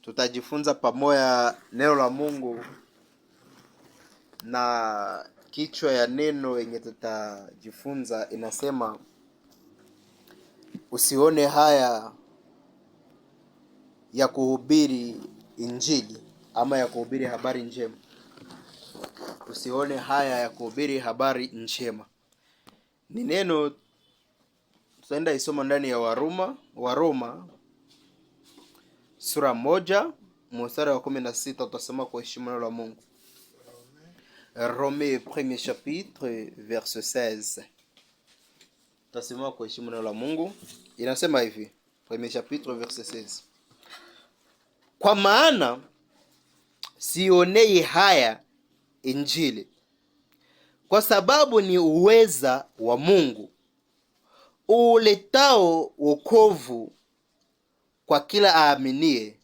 Tutajifunza pamoja neno la Mungu, na kichwa ya neno yenye tutajifunza inasema usione haya ya kuhubiri injili ama ya kuhubiri habari njema. Usione haya ya kuhubiri habari njema. Ni neno tutaenda isoma ndani ya Waroma sura 1 mstari wa 16. Tutasema kwa heshima neno la Mungu. Romains premier chapitre verset 16. Tutasema kwa heshima neno la Mungu. Inasema hivi, premier chapitre verset 16. Kwa maana sionei haya injili, kwa sababu ni uweza wa Mungu uletao wokovu kwa kila aaminie,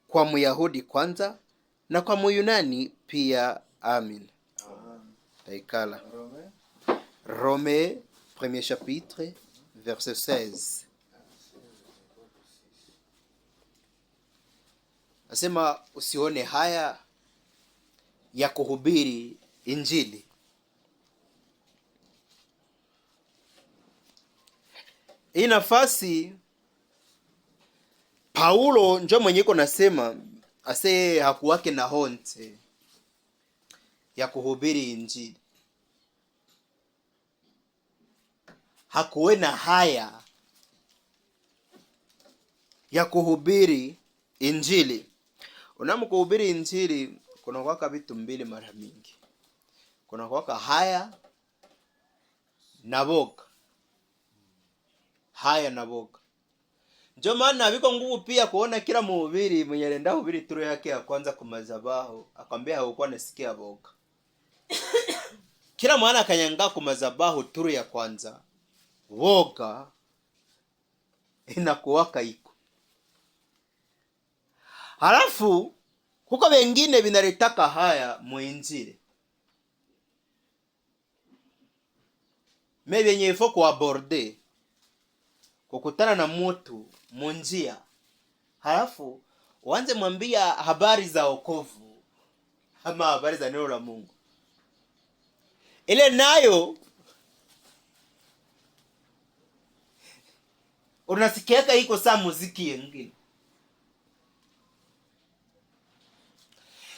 kwa Myahudi kwanza na kwa Myunani pia. Amen. Taikala. Romains premier chapitre verset 16. Nasema usione haya ya kuhubiri injili. Hii nafasi Paulo njo mwenyeko nasema ase hakuwake na honte ya kuhubiri injili. Hakuwe na haya ya kuhubiri injili. Unamukuhubiri injili kuna kwaka vitu mbili mara mingi. Kuna kwaka haya na boga. Haya na boga. Ndio maana biko nguvu pia kuona kila mhubiri mwenye anaenda kuhubiri turu yake ya kwanza kwa madhabahu akwambia haukuwa nasikia boga. Kila mwana akanyanga kwa madhabahu turu ya kwanza, boga inakuwaka iko. Halafu huko wengine binaletaka haya muinjili. Maybe yenye ifo kuaborde kukutana na mtu munjia, halafu uanze mwambia habari za wokovu ama habari za neno la Mungu. Ile nayo unasikiaka iko saa muziki yengine.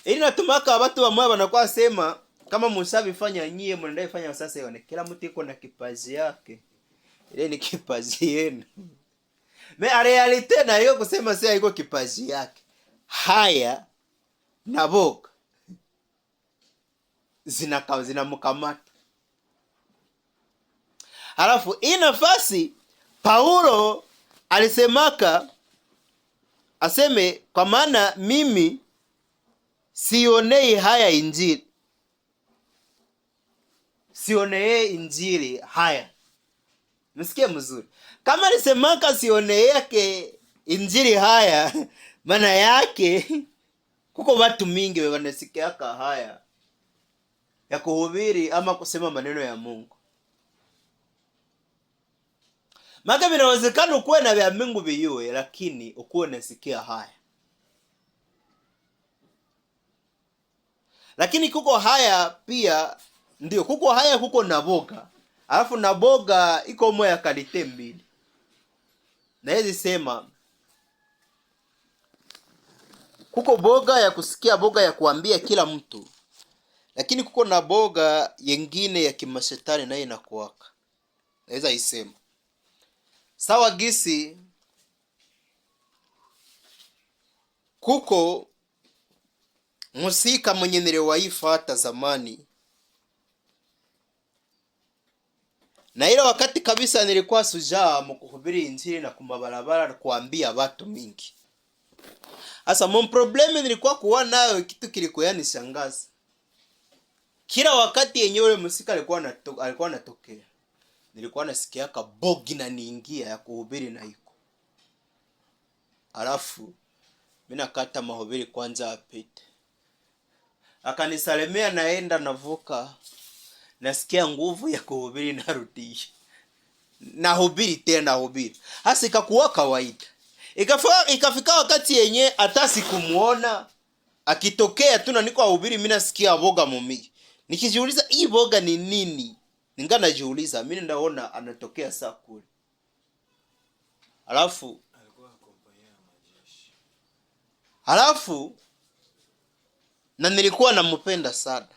Ili natumaka watu wa mwa wanakuwa sema kama mshabifanya nyie mnaenda ifanya sasa yone. Kila mtu iko na kipaji yake. Ile ni kipaji yenu. Me realite na hiyo kusema sasa iko kipaji yake. Haya na boga zinamkamata. Halafu hii nafasi Paulo alisemaka aseme kwa maana mimi sionei haya injili. Sionei injili haya. Msikie mzuri. Kama alisemaka sionei yake injili haya, maana yake kuko watu mingi wanasikiaka haya ya kuhubiri ama kusema maneno ya Mungu. Maka vinawezekana ukuwe na vya Mungu viyue, lakini ukuwe nasikia haya. Lakini kuko haya pia, ndio kuko haya kuko na boga. Alafu na boga iko moya kalite mbili. Na hizi sema kuko boga ya kusikia, boga ya kuambia kila mtu. Lakini kuko na boga yengine ya kimashetani na inakuwaka. Naweza isema sawa gisi kuko musika mwenye niliwaifata zamani, na ile wakati kabisa nilikuwa sujaa mkuhubiri injili na kumabarabara kuambia watu mingi. Asa mon probleme nilikuwa kuwa nayo kitu kilikuwa nishangaza. Kila wakati yenyewe musika alikuwa anatokea, nilikuwa nasikia kabogi na niingia ya kuhubiri na iko. Alafu mimi nakata mahubiri kwanza apite. Akanisalimia naenda navuka. Nasikia nguvu ya kuhubiri narudisha. Nahubiri tena hubiri. Hasa ikakuwa kawaida. Ikafika wakati yenye hata sikumuona akitokea tu na niko ahubiri, mimi nasikia boga mumi. Nikijiuliza hii boga ni nini? Ninga najiuliza, mimi ndaona anatokea saa kule. Halafu na nilikuwa nampenda sana.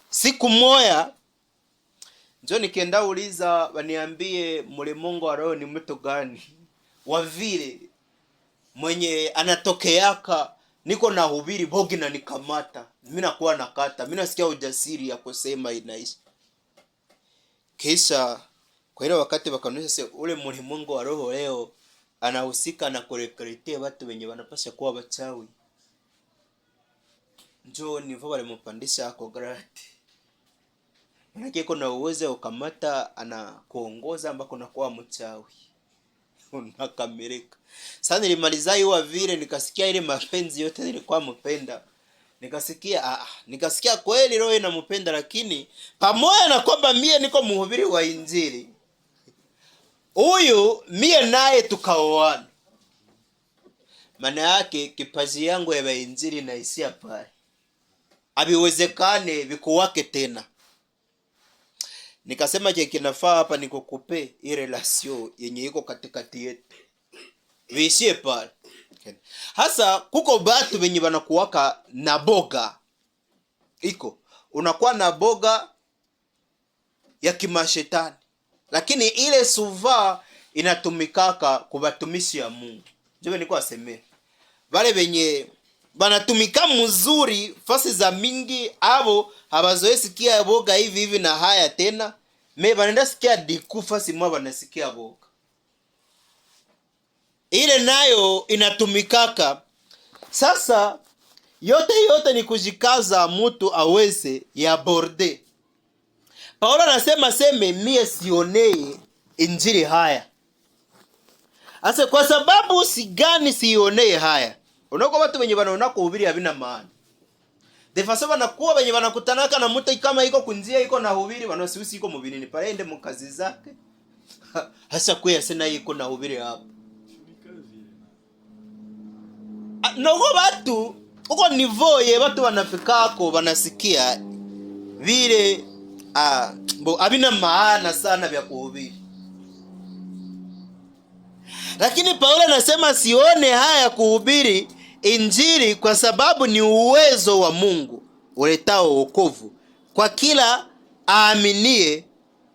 Siku moja njoo nikienda uliza waniambie mlemongo wa roho ni mtu gani? Wa vile mwenye anatokeaka niko na hubiri bogi na nikamata. Mimi nakuwa nakata. Mimi nasikia ujasiri ya kusema inaisha. Kisha kwa ile wakati wakaonyesha ule mlemongo wa roho leo anahusika na kurekrutia watu wenye wanapaswa kuwa wachawi. Njoo nivo walimpandisha ako grade. Manake kuna uwezo ukamata anakuongoza ambako unakuwa mchawi. Unakamilika. Sasa nilimaliza hiyo vile nikasikia ile mapenzi yote nilikuwa mpenda. Nikasikia kweli roho inampenda, lakini pamoja na kwamba mie niko mhubiri wa Injili, huyu mie naye tukaoana. Maana yake kipaji yangu ya Injili na isia pale. Habiwezekane vikuwake tena. Nikasema je, kinafaa hapa nikukupe ile relation yenye iko katikati yetu. Viishie pale. Hasa kuko batu wenye wanakuwaka na boga. Unakuwa na boga ya kimashetani. Lakini ile suva inatumikaka kubatumishi ya Mungu. Njoo niko asemee. Wale wenye banatumika mzuri fasi za mingi abo habazoe sikia boga hivi na haya tena. Me banenda sikia diku fasi mwa banasikia boga. Ile nayo inatumikaka. Sasa yote ni kujikaza mtu aweze ya borde. Paulo anasema mie sionee Injili haya. Asa kwa sababu sigani sionee haya? Unakuwa watu wenye wanaona kuhubiri havina maana. Defasa wanakuwa wenye wanakutanaka na mtu kama iko kunjia iko na hubiri, wanasiusi iko mubinini pale ende mkazi zake. Hasa kwa sena iko na hubiri hapo. Noko watu uko nivo ye watu wanafikako wanasikia vile havina maana sana vya kuhubiri. Lakini Paulo anasema sione haya kuhubiri Injili kwa sababu ni uwezo wa Mungu uletao wokovu kwa kila aaminie,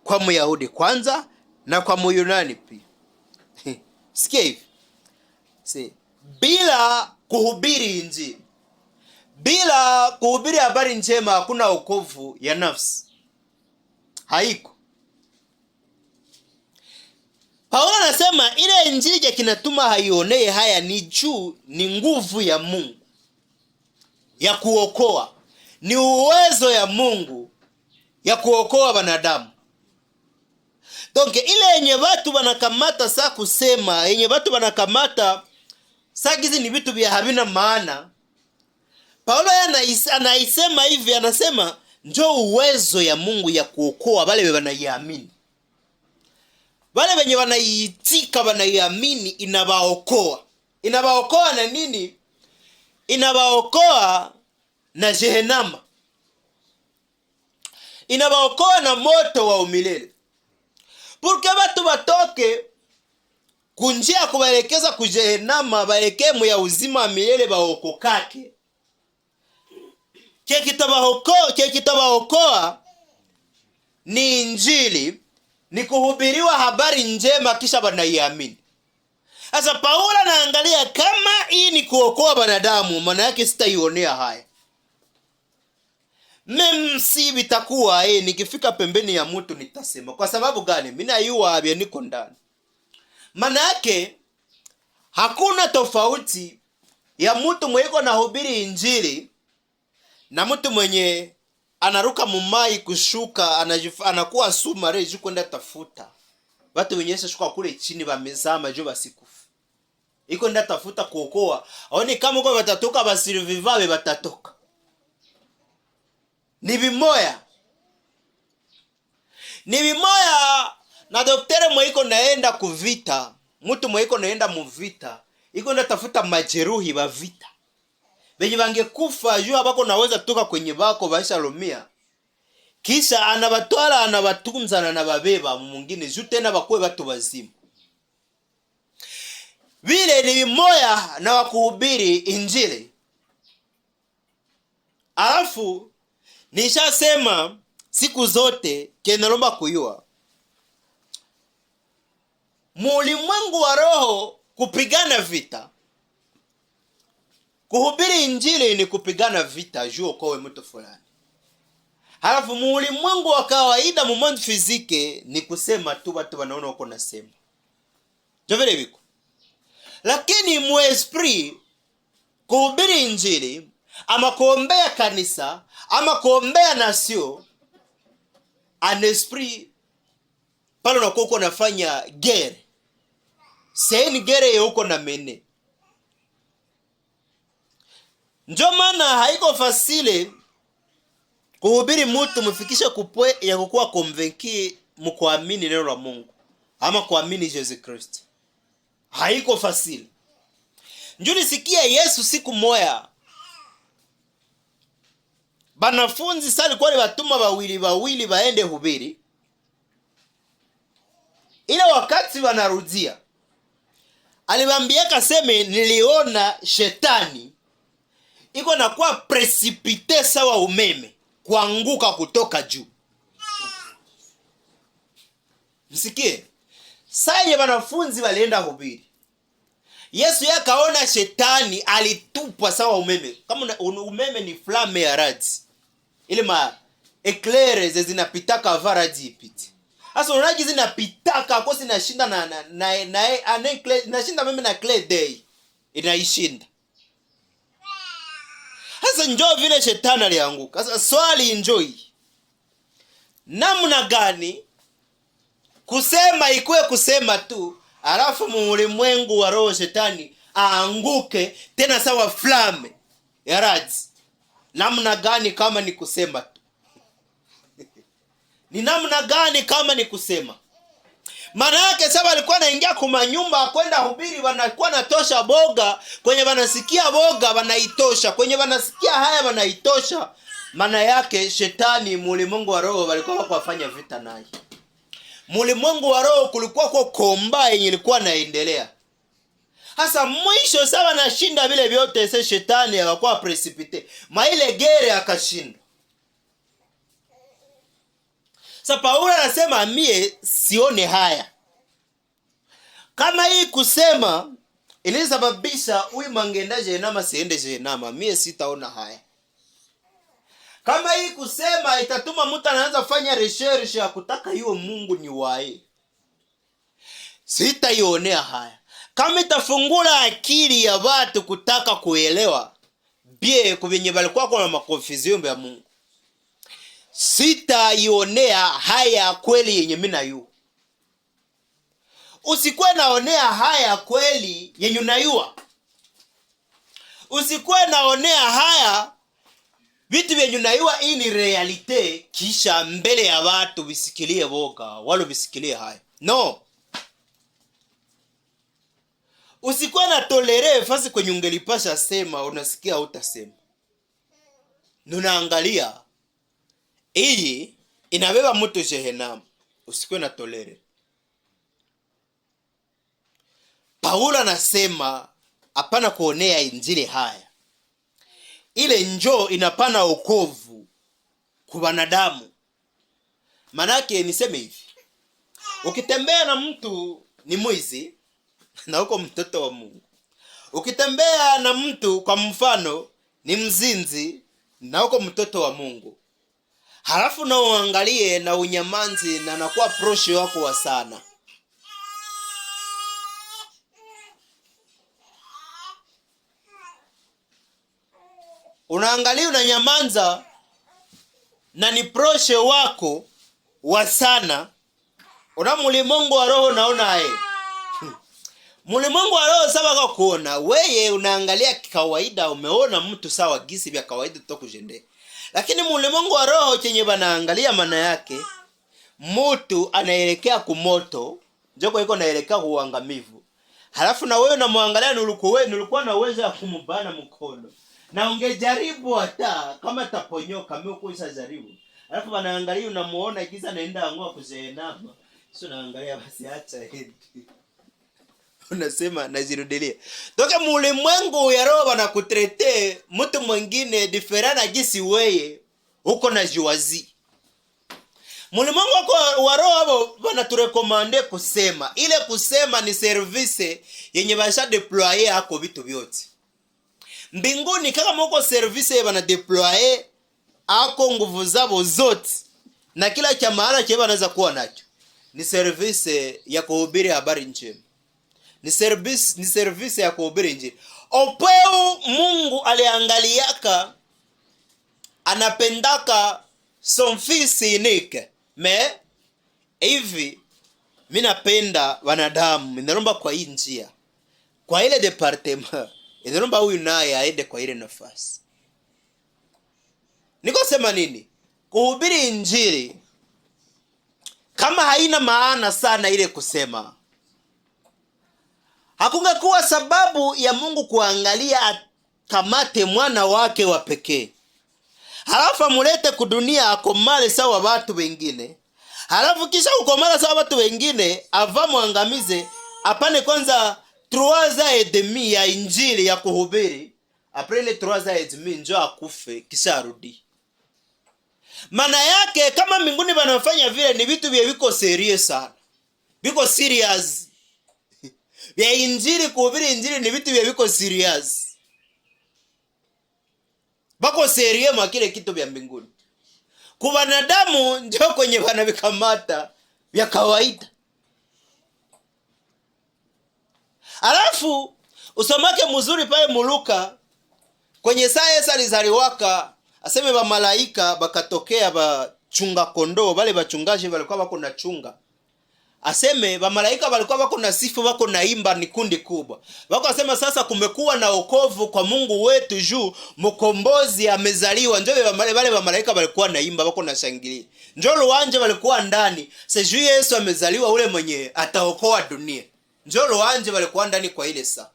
kwa Myahudi kwanza na kwa Myunani pia. Sikia hivi. Bila kuhubiri Injili, bila kuhubiri habari njema hakuna wokovu ya nafsi. Haiko. Paulo anasema ile Injili kinatuma haionee haya ni nguvu ya Mungu ya kuokoa. Ni uwezo ya Mungu ya kuokoa wanadamu. Donc ile yenye watu wanakamata saa kusema, yenye watu wanakamata saa gizi ni vitu vya havina maana. Paulo anaisema hivi, anasema njoo uwezo ya Mungu ya kuokoa wale wanaiamini. Wale wenye wanaitika wanaiamini inawaokoa. Inawaokoa na nini? Inawaokoa na Jehanamu. Inawaokoa na moto wa umilele. Porque watu watoke kunjia kuwaelekeza kujehenama, waelekee mu ya uzima wa milele waokokake. Kile kitawaokoa ni Injili, ni kuhubiriwa habari njema kisha wanaiamini. Sasa Paulo anaangalia kama hii ni kuokoa wanadamu, maana yake sitaionea haya. Memsi bitakuwa nikifika pembeni ya mtu nitasema. Kwa sababu gani? Mimi nayua abia niko ndani. Maana yake hakuna tofauti ya mtu mwenye na hubiri Injili na mtu mwenye anaruka mumai kushuka anakuwa sumare juu kwenda tafuta. Watu wenye shuka kule chini wamezama juu basikufa. Iko nda tafuta kuokoa. Aone kama kwa watatoka basirivivawe watatoka. Ni vimoya na daktari mwiko naenda kuvita. mtu mweko naenda muvita iko natafuta majeruhi wa vita benye bangekufa juu habako naweza toka kwenye bako baisha lomia, kisha anabatwala anabatunza na anababeba mwingine juu tena bakwe batu bazima. Vile ni moya na wakuhubiri injili. Alafu nishasema siku zote kenalomba kuyua mulimwengu wa roho kupigana vita. Kuhubiri injili ni kupigana vita juu ukowe mtu fulani. Halafu mulimwengu wa kawaida mu monde physique ni kusema tu watu wanaona uko nasema. Jovele biko. Lakini mu esprit kuhubiri injili ama kuombea kanisa ama kuombea nasio en esprit pale unakuwa uko nafanya guerre. C'est guerre uko na mene. Ndio maana haiko fasile kuhubiri mtu mfikisha kupwe ya kukuwa convaincu mkuamini neno la Mungu ama kuamini Jesus Christ. Haiko fasile. Njoo sikia Yesu siku moya banafunzi sali kwa batuma wawili baende hubiri. Ile wakati wanarudia aliwaambia kaseme niliona shetani iko na kuwa precipite sawa umeme kuanguka kutoka juu. Msikie. Sasa wanafunzi walienda hubiri. Yesu yakaona shetani alitupwa sawa umeme. Kama umeme ni flame ya radi. Ile ma eclairs zinapitaka varadi ipiti. Sasa unaji zinapitaka kwa sinashinda nashinda meme na clay day. Inaishinda. Sasa njoo vile shetani alianguka. Sasa swali enjoy. Namna gani kusema ikuwe kusema tu, alafu mulimwengu wa roho shetani aanguke tena sawa flame ya radi? Namna gani kama ni kusema tu? Ni namna gani kama ni kusema? Maana yake sasa walikuwa naingia kuma nyumba kwenda hubiri, wanakuwa natosha boga, kwenye wanasikia boga wanaitosha, kwenye wanasikia haya wanaitosha. Maana yake shetani mulimwengu wa roho walikuwa kufanya vita naye. Mulimwengu wa roho kulikuwa kwa komba yenye ilikuwa naendelea. Hasa mwisho sawa nashinda vile vyote, sasa shetani akakuwa precipite. Maile gere akashinda. Sasa Paulo anasema mie sione haya. Kama hii kusema ilisababisha huyu mangenda jenama siende jenama, mie sitaona haya. Kama hii kusema itatuma mtu anaanza kufanya research ya kutaka hiyo Mungu ni wae, sitaionea haya. Kama itafungula akili ya watu kutaka kuelewa bie kubenye balikuwa kwa makonfusion ya Mungu, sitaionea haya kweli yenye mimi nayo. Usikuwe naonea haya kweli yenye unayua. Usikuwe naonea haya vitu vyenye unayua hii ni realite, kisha mbele ya watu bisikilie boga walo bisikilie haya. No. Usikuwe na tolere fasi kwenye ungelipasha sema unasikia utasema. Nunaangalia hii inabeba mtu Jehanamu. Usikuwe na tolere. Paulo anasema hapana kuonea injili haya. Ile njoo inapana wokovu kwa wanadamu. Manake niseme hivi. Ukitembea na mtu ni mwizi na uko mtoto wa Mungu. Ukitembea na mtu kwa mfano ni mzinzi na uko mtoto wa Mungu. Halafu na uangalie na unyamanzi na nakuwa prosho wako wa sana. Unaangalia unanyamanza na ni prosho wako wa sana. Una mulimongo wa roho naona hae. Mulimongo wa roho sawa kwa kuona. Weye unaangalia kawaida umeona mtu sawa gisi vya kawaida tutokujende. Lakini mulimongo wa roho chenye banaangalia maana yake mtu anaelekea kumoto, njoko iko naelekea kuangamivu. Halafu na wewe unamwangalia nilikuwa na uwezo wa kumbana mkono. Na ungejaribu hata kama taponyoka mimi uko jaribu. Halafu wanaangalia unamuona kisa naenda angoa kuzenama. Sio naangalia basi acha hivi. Unasema najirudilia. Toka mulimwengu ya roho wanakutrete mtu mwingine different na jinsi wewe uko na jiwazi. Mulimwengu wa roho hapo wanaturekomande kusema. Ile kusema ni service yenye basha deployer hako vitu vyote. Mbinguni kama mko service wana deployer hako nguvu zao zote na kila cha maana che wanaweza kuwa nacho. Ni service ya kuhubiri habari njema. Ni service ya kuhubiri injili. Opeo Mungu aliangaliaka anapendaka son fils unique. Me hivi mimi napenda wanadamu, ninaomba kwa hii njia. Kwa ile departement, ninaomba huyu naye aende kwa ile nafasi. Niko sema nini? Kuhubiri injili kama haina maana sana ile kusema, hakungekuwa sababu ya Mungu kuangalia akamate mwana wake wa pekee. Halafu amulete kudunia akomale sawa watu wengine. Halafu kisha ukomala sawa watu wengine ava muangamize apane kwanza 3 ans et demi ya injili ya kuhubiri. Après les 3 ans et demi njoo akufe kisha arudi. Maana yake kama mbinguni wanafanya vile ni vitu viko serious sana. Viko serious. Vya injili kuhubiri injili ni vitu viko serious. Bako serious mwa kile kitu vya mbinguni. Kwa wanadamu ndio kwenye wanavikamata vya kawaida. Alafu usomake mzuri pale Muluka kwenye saa Yesu alizaliwaka, aseme ba malaika bakatokea bachunga kondoo, wale bachungaji walikuwa wako na chunga. Aseme ba malaika walikuwa wako na sifu, wako na imba, ni kundi kubwa. Wako asema sasa kumekuwa na wokovu kwa Mungu wetu juu mkombozi amezaliwa. Njoo wale ba malaika walikuwa na imba, wako na shangilia. Njoo luanje walikuwa ndani. Sasa Yesu amezaliwa, ule mwenye ataokoa dunia. Njoo luanje walikuwa ndani kwa ile saa.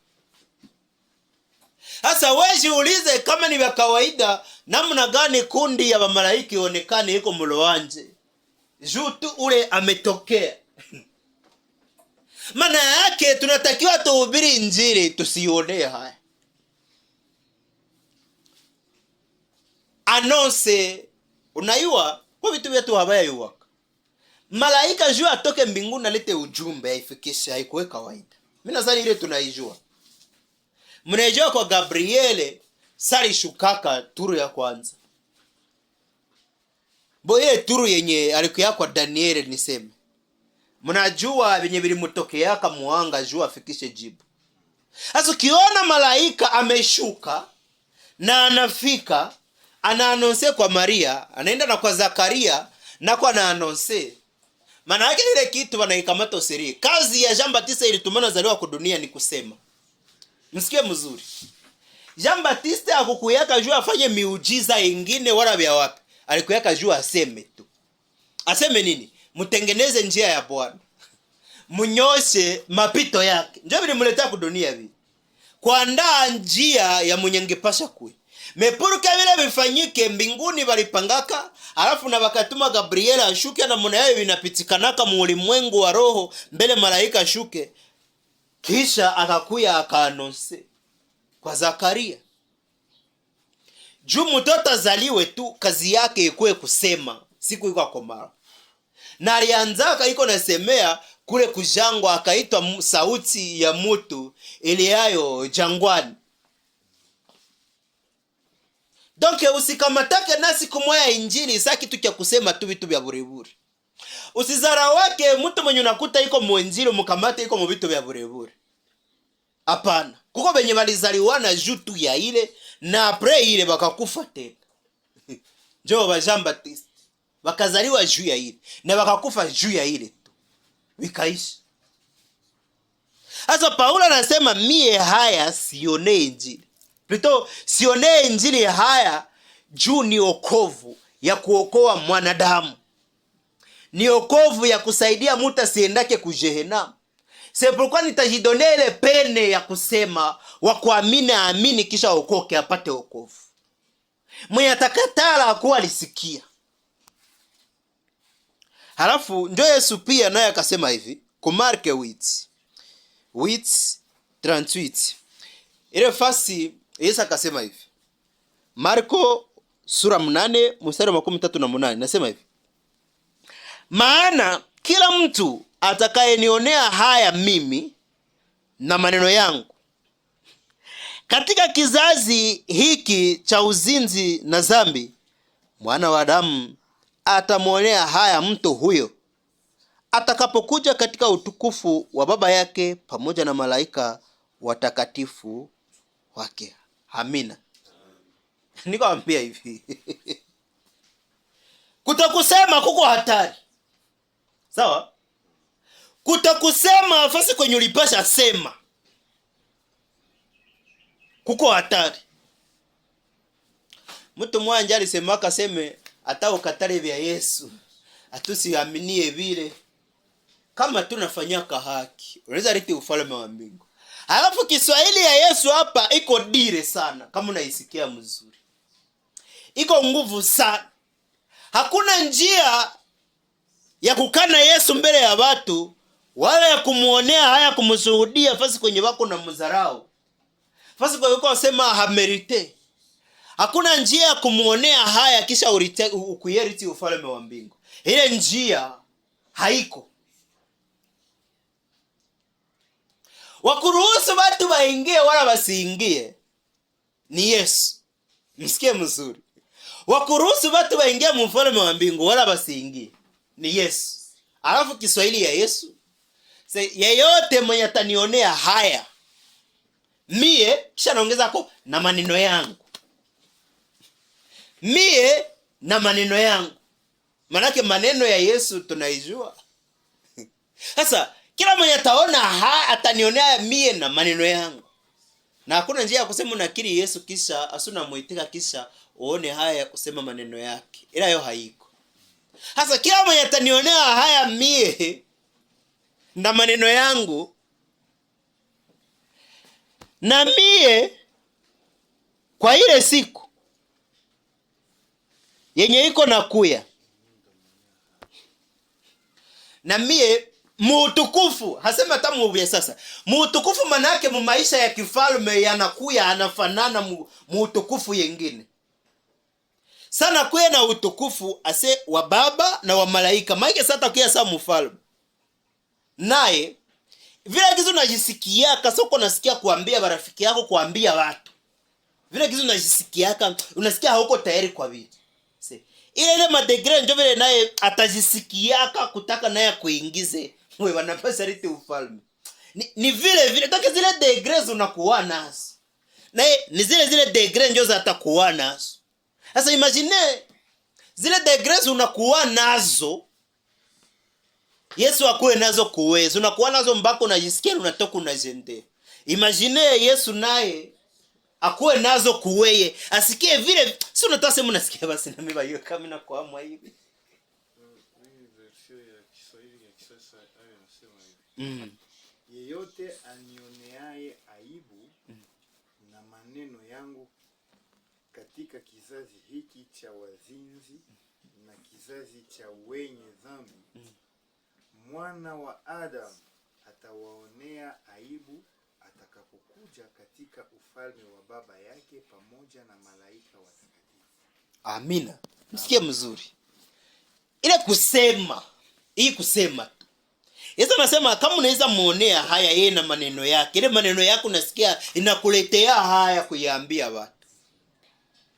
Sasa wewe ulize kama ni vya kawaida namna gani kundi ya malaika ionekane iko mloanje. Juu tu ule ametokea. Maana yake tunatakiwa tuhubiri injili tusione haya. Anonse unaiwa kwa vitu vyetu habaya yuwaka. Malaika juu atoke mbinguni alete ujumbe aifikishe, haikuwe kawaida. Mimi nadhani ile tunaijua. Mnajua kwa Gabriele sali shukaka turu ya kwanza. Boye turu yenye alikuwa kwa Danieli niseme. Mnajua venye vilimtokea kama muanga juu afikishe jibu. Sasa ukiona malaika ameshuka na anafika, anaanonse kwa Maria, anaenda na kwa Zakaria na kwa anaanonse. Maana yake ile kitu wanaikamata siri. Kazi ya Jean Baptiste ilitumana zaliwa kwa dunia ni kusema. Msikie mzuri. Jean Baptiste hakukuyaka juu afanye miujiza ingine wala vya wapi. Alikuyaka juu aseme tu. Aseme nini? Mtengeneze njia ya Bwana. Munyoshe mapito yake. Njoo vile mletea kwa dunia hivi. Kuandaa njia ya mwenye ngepasha kui. Mepuruka vile vifanyike mbinguni walipangaka, alafu na wakatuma Gabriela ashuke na mwana yeye vinapitikanaka mu ulimwengu wa roho mbele malaika ashuke. Kisha akakuya akaanonse kwa Zakaria. Juu mtoto azaliwe tu kazi yake ikuwe kusema, siku iko akomara. Na alianzaka iko nasemea kule kujangwa akaitwa sauti ya mtu iliayo jangwani. Donc usikamatake nasi kumwaya injili sa kitu kia kusema tu vitu vya burebure. Usizara wake mtu mwenye unakuta iko mwenjili mkamate iko mvitu vya burebure. Hapana. Kuko benye balizaliwana juu tu ya ile na apre ile bakakufa tena. Njoo ba Jean Baptiste wakazaliwa juu ya ile na wakakufa juu ya ile tu. Vikaishi. Sasa Paulo anasema mie haya sione injili. Plutôt sione injili haya juu ni okovu ya kuokoa mwanadamu. Ni okovu ya kusaidia mtu asiendake kujehenamu. C'est pourquoi nitajidonea ile pene ya kusema wa kuamini aamini kisha okoke apate wokovu. Mwenye atakatala akuwa alisikia. Halafu ndio Yesu pia naye akasema hivi, ku Marke 8:38. Ile fasi Yesu akasema hivi. Marko sura 8 mstari wa 38 nasema hivi. Maana kila mtu atakayenionea haya mimi na maneno yangu katika kizazi hiki cha uzinzi na dhambi, Mwana wa Adamu atamwonea haya mtu huyo atakapokuja katika utukufu wa Baba yake pamoja na malaika watakatifu wake. Amina. Nikwambia hivi. Kutakusema kuko hatari. Sawa? Kutakusema fasi kwenye ulipasha sema kuko hatari. Mtu mmoja alisemaka seme hata ukatale vya Yesu atusiaminie vile kama tunafanyaka haki unaweza riti ufalme wa mbingu. Halafu Kiswahili ya Yesu hapa iko dire sana, kama unaisikia mzuri. Iko nguvu sana. Hakuna njia ya kukana Yesu mbele ya watu wala ya kumuonea haya kumshuhudia fasi kwenye wako na mzarau. Fasi kwa yuko wasema hamerite. Hakuna njia ya kumuonea haya kisha ukuyeriti ufalme wa mbingu. Ile njia haiko. Wakuruhusu watu waingie wala wasiingie ni Yesu. Msikie mzuri. Wakuruhusu watu waingie mfalme wa mbingu wala wasiingie ni Yesu. Alafu Kiswahili ya Yesu, yeyote mwenye atanionea haya mie, kisha naongeza hapo na maneno yangu. Mie na maneno yangu. Manake maneno ya Yesu tunaijua. Sasa kila mwenye ataona atanionea mie na maneno yangu. Na hakuna njia ya kusema unakiri Yesu kisha asuna muitika kisha uone haya ya kusema maneno yake. Ila hiyo haiko. Sasa kila mwenye atanionea haya mie na maneno yangu, na mie kwa ile siku yenye iko na kuya, na mie muutukufu, hasema hata muubia sasa. Muutukufu manake mu maisha ya kifalme yanakuya anafanana muutukufu yengine. Sana kuya na utukufu ase wa Baba na wa malaika. Maike sasa kuya saa mfalme. Naye vile kizu unajisikiaka soko nasikia kuambia marafiki yako, kuambia watu. Vile kizu unajisikiaka unasikia hauko tayari kwa vitu. Ile madegre ndio vile naye atajisikiaka kutaka naye kuingize wewe wanapasa riti ufalme. Ni vile toka zile degrees unakuwa nazo. Naye ni zile degrees ndio zatakuwa nazo. Sasa imagine zile degrees unakuwa nazo, Yesu akuwe nazo kuweza. Unakuwa nazo mpaka unajisikia unatoka unajende. Imagine Yesu naye akuwe nazo kuweye. Asikie vile, si unataka sema unasikia basi na mimi bayo kama na kwa mwa hivi. Yeyote anioneaye aibu na maneno yangu katika kizazi hiki cha wazinzi na kizazi cha wenye dhambi, Mwana wa Adamu atawaonea aibu atakapokuja katika ufalme wa Baba yake pamoja na malaika watakatifu. Amina. Msikie mzuri. Ile kusema, hii kusema tu. Yesu anasema kama unaweza muonea haya yeye na maneno yake, ile maneno yako unasikia inakuletea haya kuiambia watu.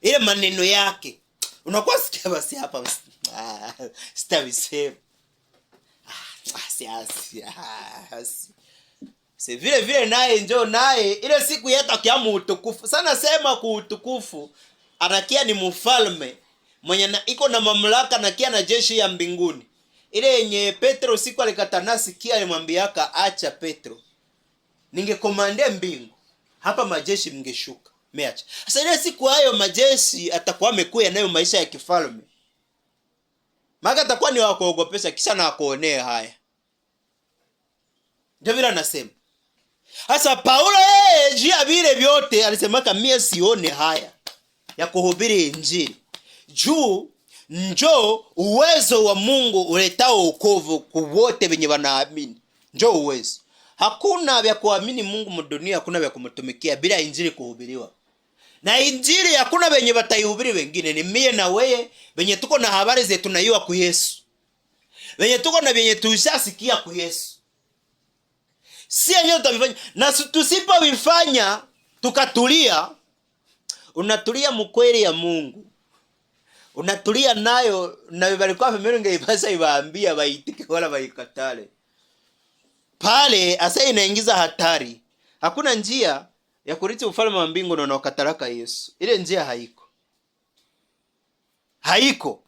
Ile maneno yake unakuwa sikia basi hapa sitavisema. Si vile naye njoo naye ile siku yeta kiamu utukufu. Sana sema ku utukufu anakia ni mfalme mwenye iko na mamlaka na kia na jeshi ya mbinguni. Ile yenye Petro siku alikatana sikia alimwambiaka acha Petro. Ningekomande mbingu. Hapa majeshi mngeshuka. Meacha. Sasa ile siku hayo majeshi atakuwa amekuya nayo maisha ya kifalme. Maka atakuwa ni wakuogopesha kisha na kuonea haya. Ndio vile anasema. Sasa Paulo yeye jia vile vyote alisema mie sione haya ya kuhubiri injili. Juu njoo uwezo wa Mungu uletao wokovu kwa wote wenye wanaamini. Njoo uwezo. Hakuna vya kuamini Mungu mdunia, hakuna vya kumtumikia bila injili kuhubiriwa. Na injili hakuna wenye wataihubiri wengine, ni mie na wewe wenye tuko na habari zetu tunaiwa kwa Yesu. Wenye tuko na wenye tushasikia kwa Yesu. Si yenyewe tutavifanya. Na tusipovifanya tukatulia, unatulia mkweli ya Mungu. Unatulia nayo na walikuwa pembeni ibasa iwaambia waitike wala waikatale. Pale asa inaingiza hatari. Hakuna njia ya kurithi ufalme wa mbingu na ukataraka Yesu. Ile njia haiko. Haiko.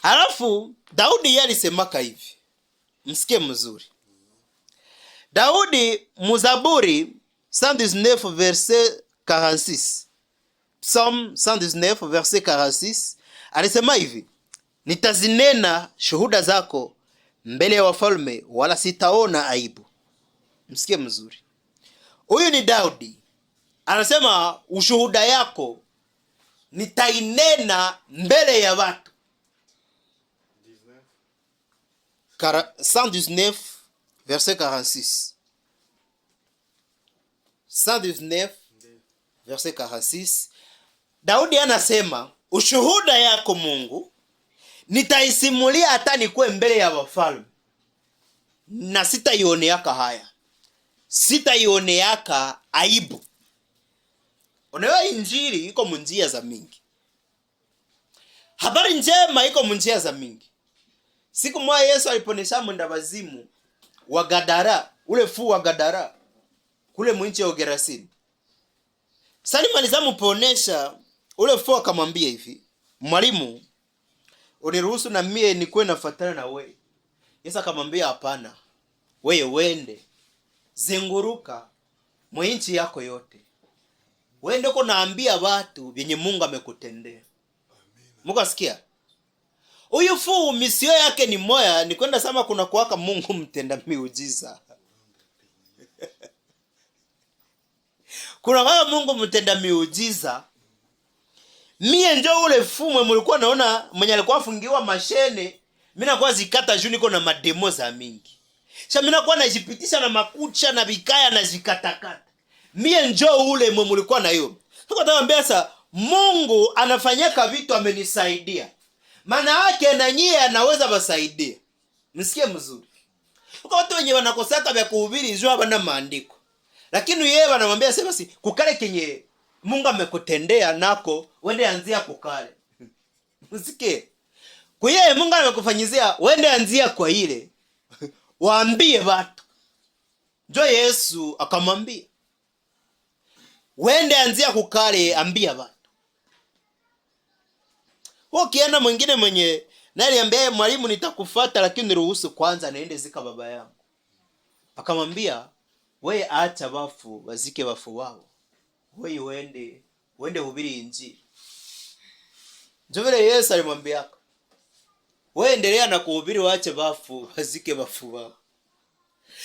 Halafu Daudi yeye alisemaka hivi. Msikie mzuri. Daudi muzaburi 119 verset 46. Psalm 119 verset 46 alisema hivi: nitazinena shuhuda zako mbele ya wafalme, wala sitaona aibu. Msikie mzuri. Huyu ni Daudi. Anasema ushuhuda yako nitainena mbele ya watu. 119 verset 46. 119 verset 46. Daudi anasema ushuhuda yako Mungu nitaisimulia hata nikuwe mbele ya wafalme, na sitaioneaka haya, sitaioneaka aibu. Unaelewa, injili iko munjia za mingi. Habari njema iko munjia za mingi. Siku moja Yesu aliponesha mwenda wazimu wa Gadara, ule fu wa Gadara kule mwinchi ya Gerasini. Salima alizamuponesha ule fu, akamwambia hivi: mwalimu, uniruhusu na mie nikuwe nafuatana na wewe. Yesu akamwambia hapana, wewe wende zenguruka mwinchi yako yote, wende uko naambia watu vyenye Mungu amekutendea. Mungu asikia. Huyu fu misio yake ni moya, ni kwenda sama kuna kuwaka Mungu mtenda miujiza. Kuna kama Mungu mtenda miujiza. Mie njo ule fu mwe mulikuwa naona mwenye alikuwa afungiwa mashene, mimi nakuwa zikata juu niko na mademo za mingi. Sasa mimi nakuwa najipitisha na makucha na vikaya na zikatakata. Mie njo ule mwe mulikuwa na hiyo. Tuko taambia sasa Mungu anafanyaka vitu amenisaidia. Maana yake na nyie anaweza basaidia. Msikie mzuri. Uko watu wenye wanakosaka vya kuhubiri njoo hapana maandiko. Lakini yeye anamwambia sema si kukale kenye Mungu amekutendea nako wende anzia kukale. Msikie. Kwa yeye Mungu amekufanyizia wende anzia kwa ile. Waambie watu. Njoo Yesu akamwambia wende anzia kukale, ambia watu. Ukienda mwingine mwenye naye aliambia mwalimu nitakufuata, lakini niruhusu kwanza naende zika baba yangu. Akamwambia wewe acha wafu wazike wafu wao. Wewe wende hubiri injili. Ndio vile Yesu alimwambia wewe endelea na kuhubiri, waache wafu wazike wafu wao.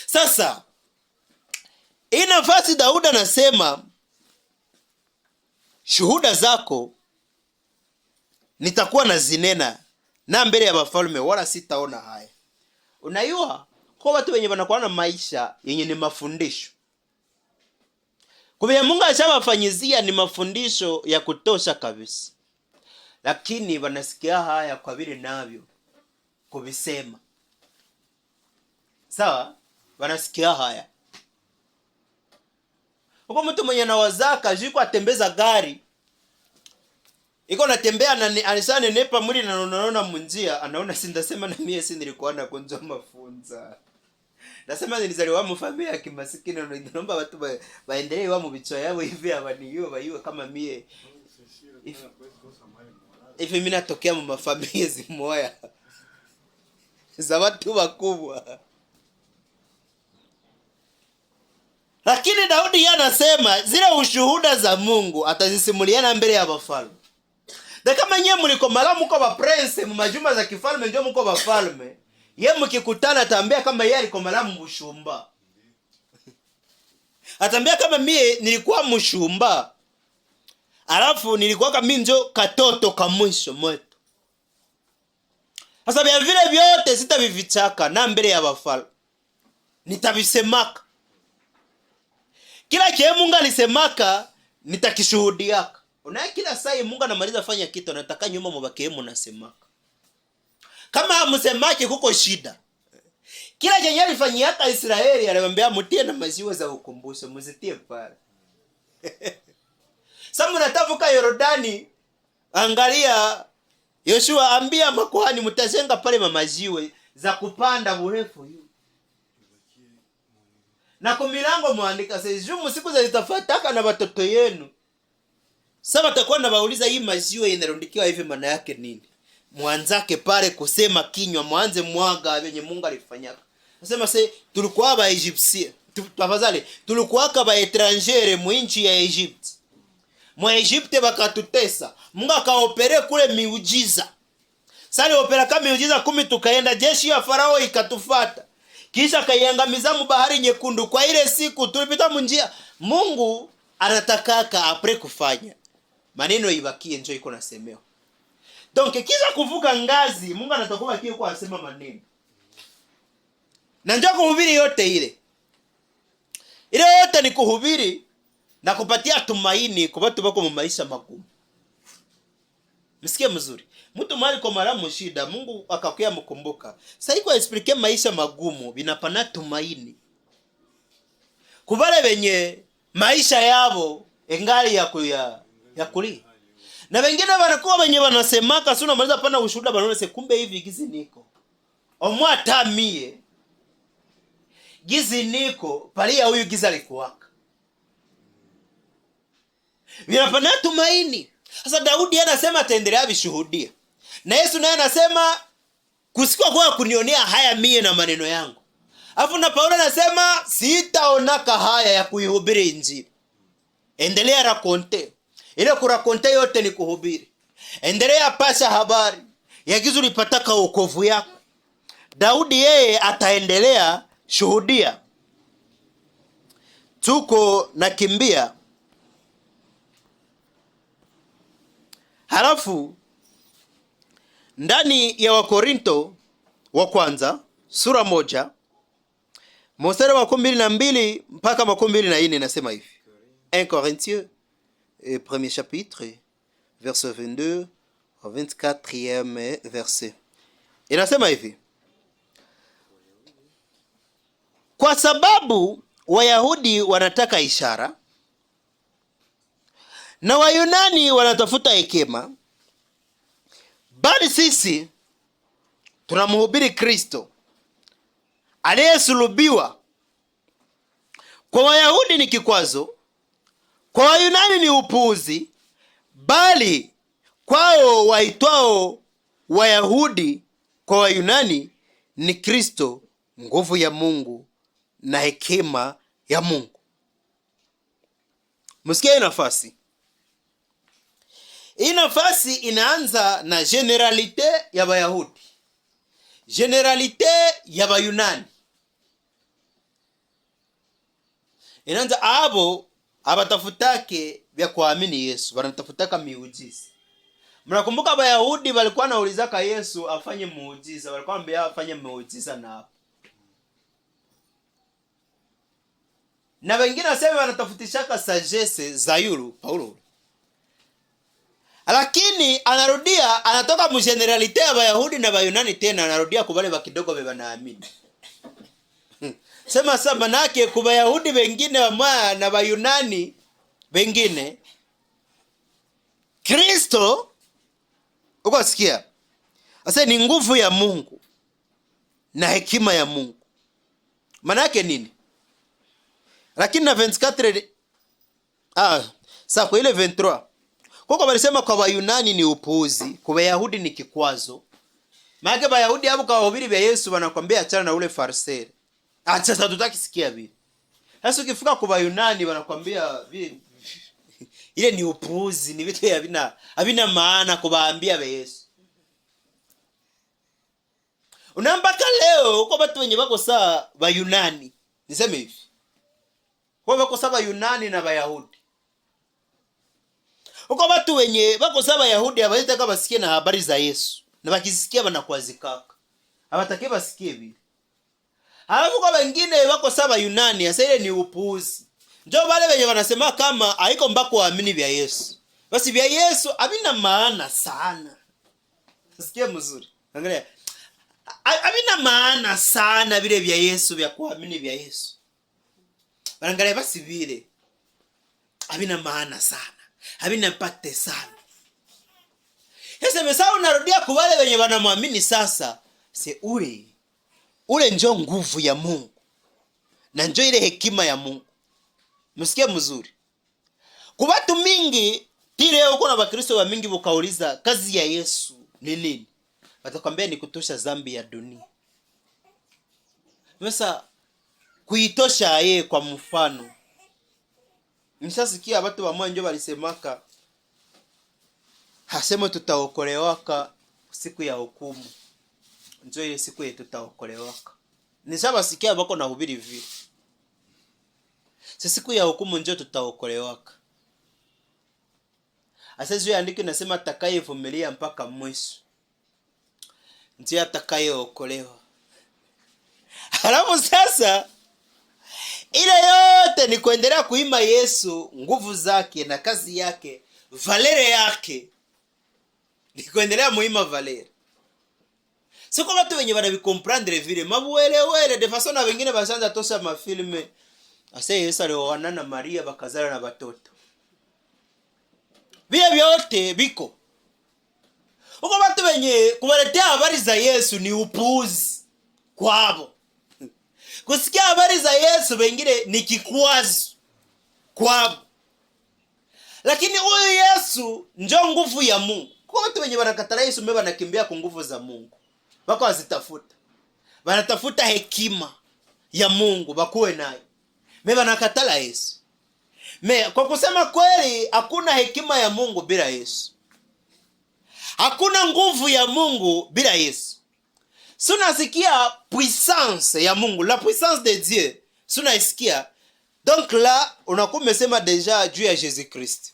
Sasa hii nafasi Daudi anasema shuhuda zako nitakuwa na zinena na mbele ya wafalme, wala sitaona haya. Unaiwa kwa watu wenye wanakuwa na maisha yenye ni mafundisho. Kwa vile Mungu ashabafanyizia ni mafundisho ya kutosha kabisa. Lakini wanasikia haya kwa vile navyo kuvisema. Sawa? Wanasikia haya. Uko mtu mwenye anawazaka jiko atembeza gari. Iko natembea na anisane nepa mwili na unaona munjia, anaona sindasema na mie si nilikuwa na kunjwa mafunza. Nasema nilizaliwa mu familia ya kimasikini, na naomba watu waendelee wa mu bichwa yao hivi abaniyo baiwe kama mie. Hivi mimi natokea mu mafamilia zimoya za watu wakubwa. Lakini Daudi anasema zile ushuhuda za Mungu atazisimuliana mbele ya wafalme. Na kama nyewe mliko malamu kwa prince mu majumba za kifalme ndio mko wafalme, Ye mkikutana atambia kama yeye alikomala mbushumba. Atambia kama mie nilikuwa mshumba. Alafu nilikuwa kama njo katoto kamwisho mwetu. Sasa vya vile vyote sitavivichaka na mbele ya wafalme. Nitavisemaka. Kila kile Mungu alisemaka nitakishuhudiaka. Unaye kila saa Mungu anamaliza fanya kitu anataka nyuma mubaki mnasemaka. Kama hamsemaki kuko shida. Kila chenye alifanyiaka Israeli aliwaambia mutie na maziwa za ukumbusho mzitie pale. Sasa mnatavuka Yordani, angalia Yoshua ambia makuhani mtajenga pale maziwa za kupanda burefu hiyo. Na kumilango muandika sejumu siku za zitafataka na watoto yenu. Sasa watakuwa na wauliza hii maziwa inarundikiwa hivi maana yake nini? Mwanzake pale kusema kinywa mwanze mwaga venye Mungu alifanyaka. Nasema tulikuwa ba Egyptia. Tafadhali tulikuwa ba etrangere mu nchi ya Egypt. Mu Egypt bakatutesa. Mungu akaopere kule miujiza. Sasa opera kama miujiza 10 tukaenda jeshi ya Farao ikatufata. Kisha kaiangamiza mu bahari nyekundu. Kwa ile siku tulipita munjia. Mungu anatakaka apre kufanya. Maneno ibakie njoo iko nasemewa. Donc kisha kuvuka ngazi Mungu anatakuwa kile kwa asema maneno. Na njoo kuhubiri yote ile. Ile yote ni kuhubiri na kupatia tumaini kwa watu wako maisha magumu. Msikie mzuri. Mtu mali kwa mara shida Mungu akakuya mkumbuka. Sasa iko explique maisha magumu binapana tumaini. Kubale benye maisha yabo engali ya kuli. Na wengine wanakuwa wenye wanasemaka sio unamaliza pana ushuhuda banaona kumbe hivi gizi niko. Omwata mie gizi niko pale huyu giza likuwaka. Vinapana tumaini. Sasa Daudi anasema ataendelea vishuhudia. Na Yesu naye anasema kusikwa kwa kunionea haya mie na maneno yangu. Alafu na Paulo anasema sitaonaka haya ya kuihubiri injili. Endelea rakonte. Ile kurakonte yote ni kuhubiri. Endelea pasha habari. Yagizo lipataka wokovu yako. Daudi yeye ataendelea shuhudia. Tuko nakimbia. Halafu ndani ya Wakorinto wa kwanza sura 1 mstari wa 12 mpaka 24 inasema hivi. 1 Corinthiens premier chapitre verset 22 au 24e verset. Inasema hivi. Kwa sababu Wayahudi wanataka ishara na Wayunani wanatafuta hekima, bali sisi tunamhubiri Kristo aliyesulubiwa. Kwa Wayahudi ni kikwazo, kwa Wayunani ni upuuzi, bali kwao waitwao Wayahudi kwa Wayunani ni Kristo nguvu ya Mungu na hekima ya Mungu. Msikie nafasi. Hii nafasi inaanza na generalite ya Wayahudi. Generalite ya Wayunani. Inaanza abo abatafutake vya kuamini Yesu, wanatafutaka miujiza. Mnakumbuka Wayahudi walikuwa naulizaka Yesu afanye muujiza, walikuwa wanambia afanye muujiza na hapo. Na wengine wasema wanatafutishaka sagesse za yulu Paulo. Lakini anarudia anatoka mgeneralite ya Wayahudi na Wayunani tena anarudia kubale wa kidogo beba naamini. Sema sasa manake kwa Wayahudi wengine wa na Wayunani wengine Kristo uko sikia. Asa ni nguvu ya Mungu na hekima ya Mungu. Manake nini? Lakini na 24 sasa kwa ile 23 kwa walisema kwa Wayunani ni upuuzi, kwa Wayahudi ni kikwazo. Maana Wayahudi hapo kwa wahubiri wa Yesu wanakuambia achana na ule farisei. Acha sasa tutakisikia vile. Sasa ukifika kwa Wayunani wanakuambia vile ile ni upuuzi, ni vitu havina maana kuwaambia wa Yesu. Unampaka leo uko watu wenye wako saa wa Yunani. Niseme hivi. Wako saa wa Yunani na Wayahudi. Uko watu wenye wako saa Wayahudi hawataka basikie na habari za Yesu. Na wakisikia wanakuazikaka. Hawataki basikie hivi. Halafu kwa wengine wako saa wa Yunani, sasa ile ni upuuzi. Ndio wale wenye wanasema kama haiko mbako waamini vya Yesu. Basi vya Yesu havina maana sana. Sikia mzuri. Angalia. Havina maana sana vile vya Yesu vya kuamini vya Yesu. Angalia basi vile. Havina maana sana. Havina impact sana. Sasa mesao unarudia kwa wale wenye wanamwamini sasa. Se ule njoo nguvu ya Mungu. Na njoo ile hekima ya Mungu. Msikie mzuri. Kwa watu mingi tile uko na Wakristo wa mingi ukauliza kazi ya Yesu ni nini? Watakwambia ni kutosha dhambi ya dunia. Sasa kuitosha yeye kwa mfano. Mshasikia watu wa mwanzo walisemaka hasemo tutaokolewaka siku ya hukumu. Njoo ile siku yetu tutaokolewaka. Nishabasikia wako na hubiri vile. Siku ya hukumu njoo tutaokolewaka. Asazwe andiko nasema atakayevumilia mpaka mwisho ndiye atakayeokolewa. Halafu sasa ile yote ni kuendelea kuima Yesu, nguvu zake na kazi yake, valere yake. Ni kuendelea muima valere. Siko watu wenye wanavikomprendre vile, mabuwele de façon na wengine bashanza tosha mafilme. Ase Yesu alioana na Maria bakazala na watoto. Vile vyote biko. Uko watu wenye kuwaletea habari za Yesu ni upuuzi kwao. Kusikia habari za Yesu wengine ni kikwazo kwao. Lakini huyu Yesu ndio nguvu ya Mungu. Kwa watu wenye wanakataa Yesu mbona wanakimbia kwa nguvu za Mungu. Wako wazitafuta. Wanatafuta hekima ya Mungu bakuwe nayo. Mbona wanakataa Yesu. Kwa kusema kweli hakuna hekima ya Mungu bila Yesu. Hakuna nguvu ya Mungu bila Yesu. Sunasikia puissance ya Mungu, la puissance de Dieu. Sunasikia. Donc là, unakuwa umesema deja juu ya Jésus Christ.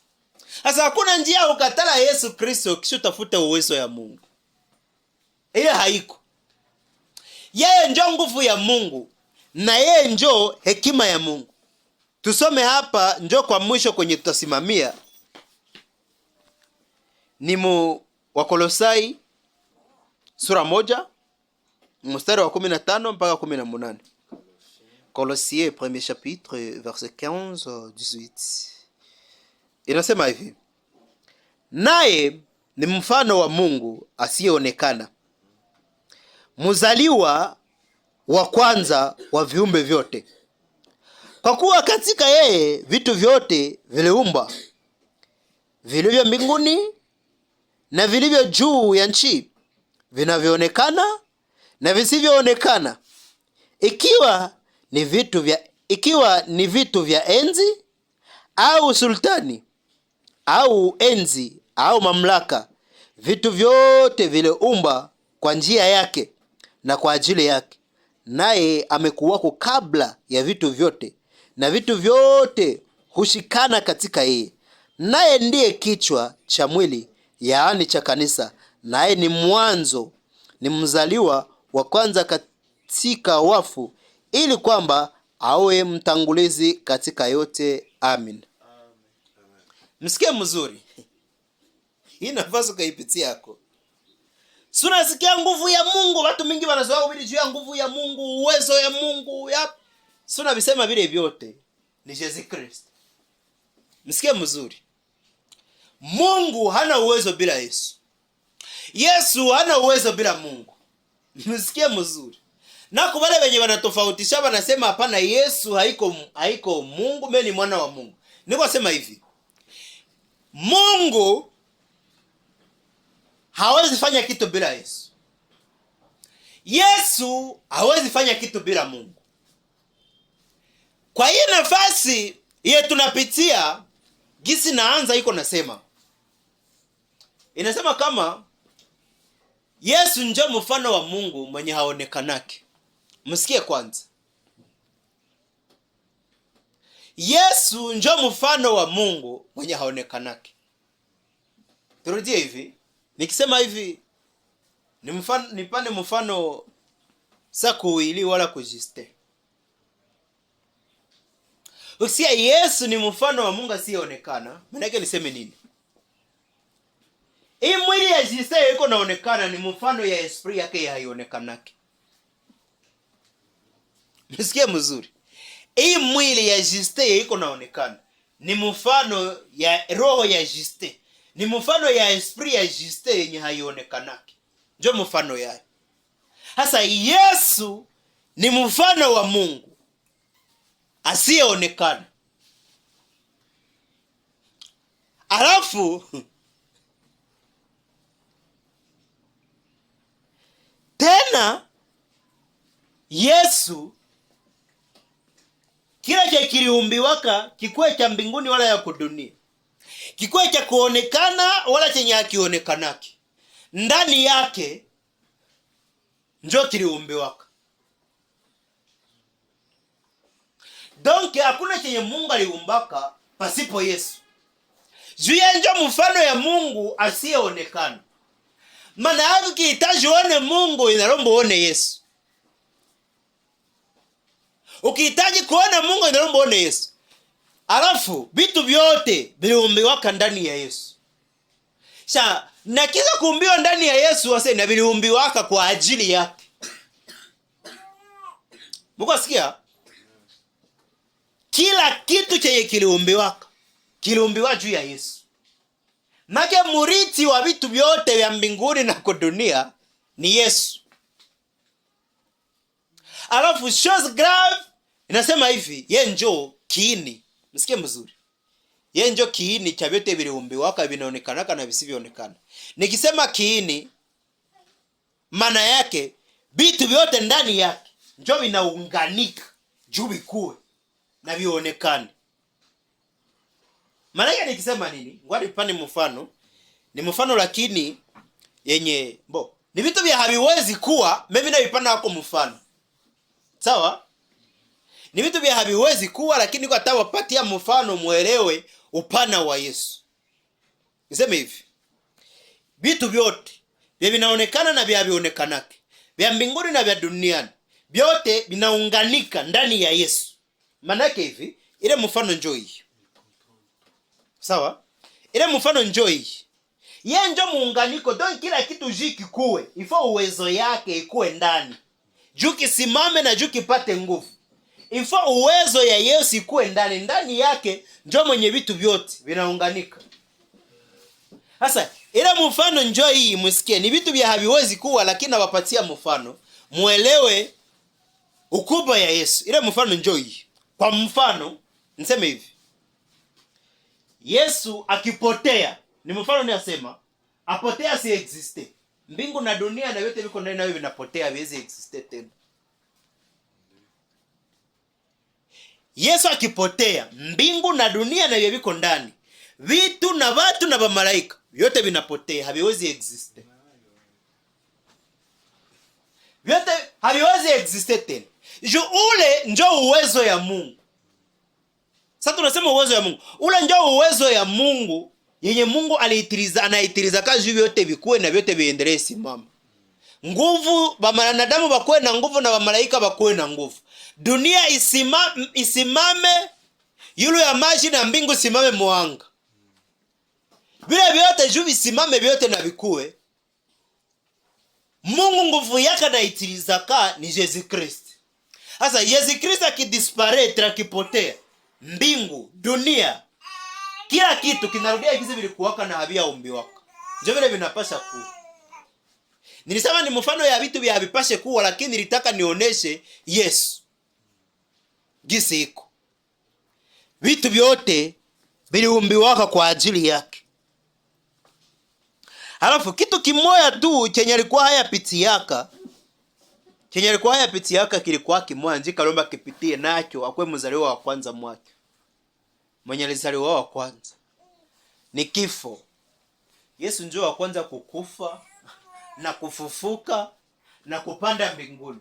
Sasa hakuna njia ukatala Yesu Kristo kisha utafuta uwezo ya Mungu. Ile haiko. Yeye ndio nguvu ya Mungu na yeye ndio hekima ya Mungu. Tusome hapa njoo kwa mwisho kwenye tutasimamia. Ni Wakolosai sura 1 mstari wa 15 mpaka 18. Colossiens premier chapitre verset 15-18. Inasema hivi. Naye ni mfano wa Mungu asiyeonekana, mzaliwa wa kwanza wa viumbe vyote. Kwa kuwa katika yeye vitu vyote viliumbwa, vilivyo mbinguni na vilivyo juu ya nchi, vinavyoonekana na visivyoonekana, ikiwa ni vitu vya enzi au sultani au enzi au mamlaka. Vitu vyote viliumbwa kwa njia yake na kwa ajili yake. Naye amekuwako kabla ya vitu vyote, na vitu vyote hushikana katika yeye. Naye ndiye kichwa cha mwili, yaani cha kanisa. Naye ni mwanzo, ni mzaliwa wa kwanza katika wafu, ili kwamba awe mtangulizi katika yote. Amen. Msikie mzuri. Hii nafasi kaipitia yako. Sunasikia nguvu ya Mungu, watu mingi wanazoea kuhubiri juu ya nguvu ya Mungu, uwezo ya Mungu. Suna visema vile vyote ni Yesu Kristo. Msikie mzuri. Mungu hana uwezo bila Yesu. Yesu hana uwezo bila Mungu. Msikie mzuri. Na kwa wale wenye wanatofautisha wanasema hapana, Yesu haiko Mungu, mimi ni mwana wa Mungu. Niko sema hivi. Mungu hawezi fanya kitu bila Yesu. Yesu hawezi fanya kitu bila Mungu. Kwa hiyo nafasi ile tunapitia gisi naanza iko nasema. Inasema kama Yesu njo mfano wa Mungu mwenye haonekanake. Msikie kwanza. Yesu njo mfano wa Mungu mwenye haonekanake. Turudie hivi. Nikisema hivi nipane mfano sa kuwili wala kujiste. Ukisia Yesu ni mfano wa Mungu asiyeonekana, maana yake niseme nini? Hii mwili ya jiste iko naonekana ni mfano ya esprit yake haionekanake. Msikie mzuri. Hii mwili ya jiste iko naonekana ni mfano ya roho ya jiste. Ni mfano ya esprit ya jiste yenye haionekanake. Ndio mfano yake. Sasa Yesu ni mfano wa Mungu asiyeonekana. Alafu tena Yesu kila cha kiliumbiwaka kikuwe cha mbinguni wala ya kudunia, kikuwe cha kuonekana wala chenye hakionekanaki, ndani yake njo kiliumbiwaka. Donc hakuna chenye Mungu aliumbaka pasipo Yesu. Juu ya njo mfano ya Mungu asiyeonekana. Maana yake ukihitaji uone Mungu inalomba uone Yesu. Ukihitaji kuona Mungu inalomba uone Yesu. Alafu vitu vyote viliumbiwaka ndani ya Yesu. Na kila kuumbiwa ndani ya Yesu wase na viliumbiwaka kwa ajili yake. Mukasikia? Kila kitu chenye kiliumbiwa juu ya Yesu. Make murithi wa vitu vyote vya mbinguni na kwa dunia ni Yesu. Alafu chose grave inasema hivi, yeye njo kiini. Msikie mzuri. Yeye njo kiini cha vyote viliumbiwaka vinaonekanaka na visivyoonekana. Nikisema kiini, maana yake vitu vyote ndani yake njo vinaunganika juu vikue na vionekane. Maana yake nikisema nini? Ngoja nipane mfano. Ni mfano lakini yenye ni vitu vya haviwezi kuwa, mimi naipana wako mfano. Sawa? Ni vitu vya haviwezi kuwa lakini kwa tawapatia mfano muelewe upana wa Yesu. Niseme hivi. Vitu vyote vya vinaonekana na vya havionekanake, vya mbinguni na vya duniani, vyote vinaunganika ndani ya Yesu. Maana yake hivi, ile mfano njoo hii. Sawa? Ile mfano njoo hii. Yeye ndio muunganiko, donc kila kitu kikuwe, ifo uwezo yake ikuwe ndani. Juu kisimame na juu kipate nguvu. Ifo uwezo ya Yesu ikuwe ndani yake ndio mwenye vitu vyote vinaunganika. Sasa ile mfano njoo hii msikie, ni vitu vya haviwezi kuwa lakini nawapatia mfano muelewe ukubwa ya Yesu. Ile mfano njoo hii. Kwa mfano niseme hivi. Yesu akipotea, ni mfano ninasema, apotea si existe. Mbingu na dunia na yote viko ndani nayo vinapotea, haviwezi existe tena. Yesu akipotea, mbingu na dunia na viko ndani, vitu na watu na malaika yote vinapotea, haviwezi existe. Vyote haviwezi existe tena. Ule ndio uwezo ya Mungu. Sasa tunasema uwezo ya Mungu. Ule ndio uwezo ya Mungu yenye Mungu anaitiriza kazi vyote vikue na vyote viendelee simama. Nguvu ba wanadamu bakue na nguvu na malaika bakue na nguvu. Dunia isimame, yule ya maji na mbingu simame mwanga. Vile vyote juu visimame vyote na vikue. Mungu nguvu yake anaitiriza ni Yesu Kristo. Sasa Yesu Kristo akidisparaître, akipotea, mbingu, dunia, kila kitu kinarudia gizi vilikuwaka na havia umbiwaka. Ndio vile vinapasha kuwa. Nilisema ni mfano ya vitu vya havipashe kuwa, lakini nilitaka nionyeshe Yesu gisi iko. Vitu vyote viliumbiwaka kwa ajili yake. Halafu kitu kimoja tu chenye alikuwa hayapitiaka, kilikuwa kimoja njika lomba kipitie nacho, akwe mzaliwa wa kwanza mwake. Mwenye alizaliwa wa kwanza ni kifo. Yesu ndio wa kwanza kukufa, na kufufuka na kupanda mbinguni.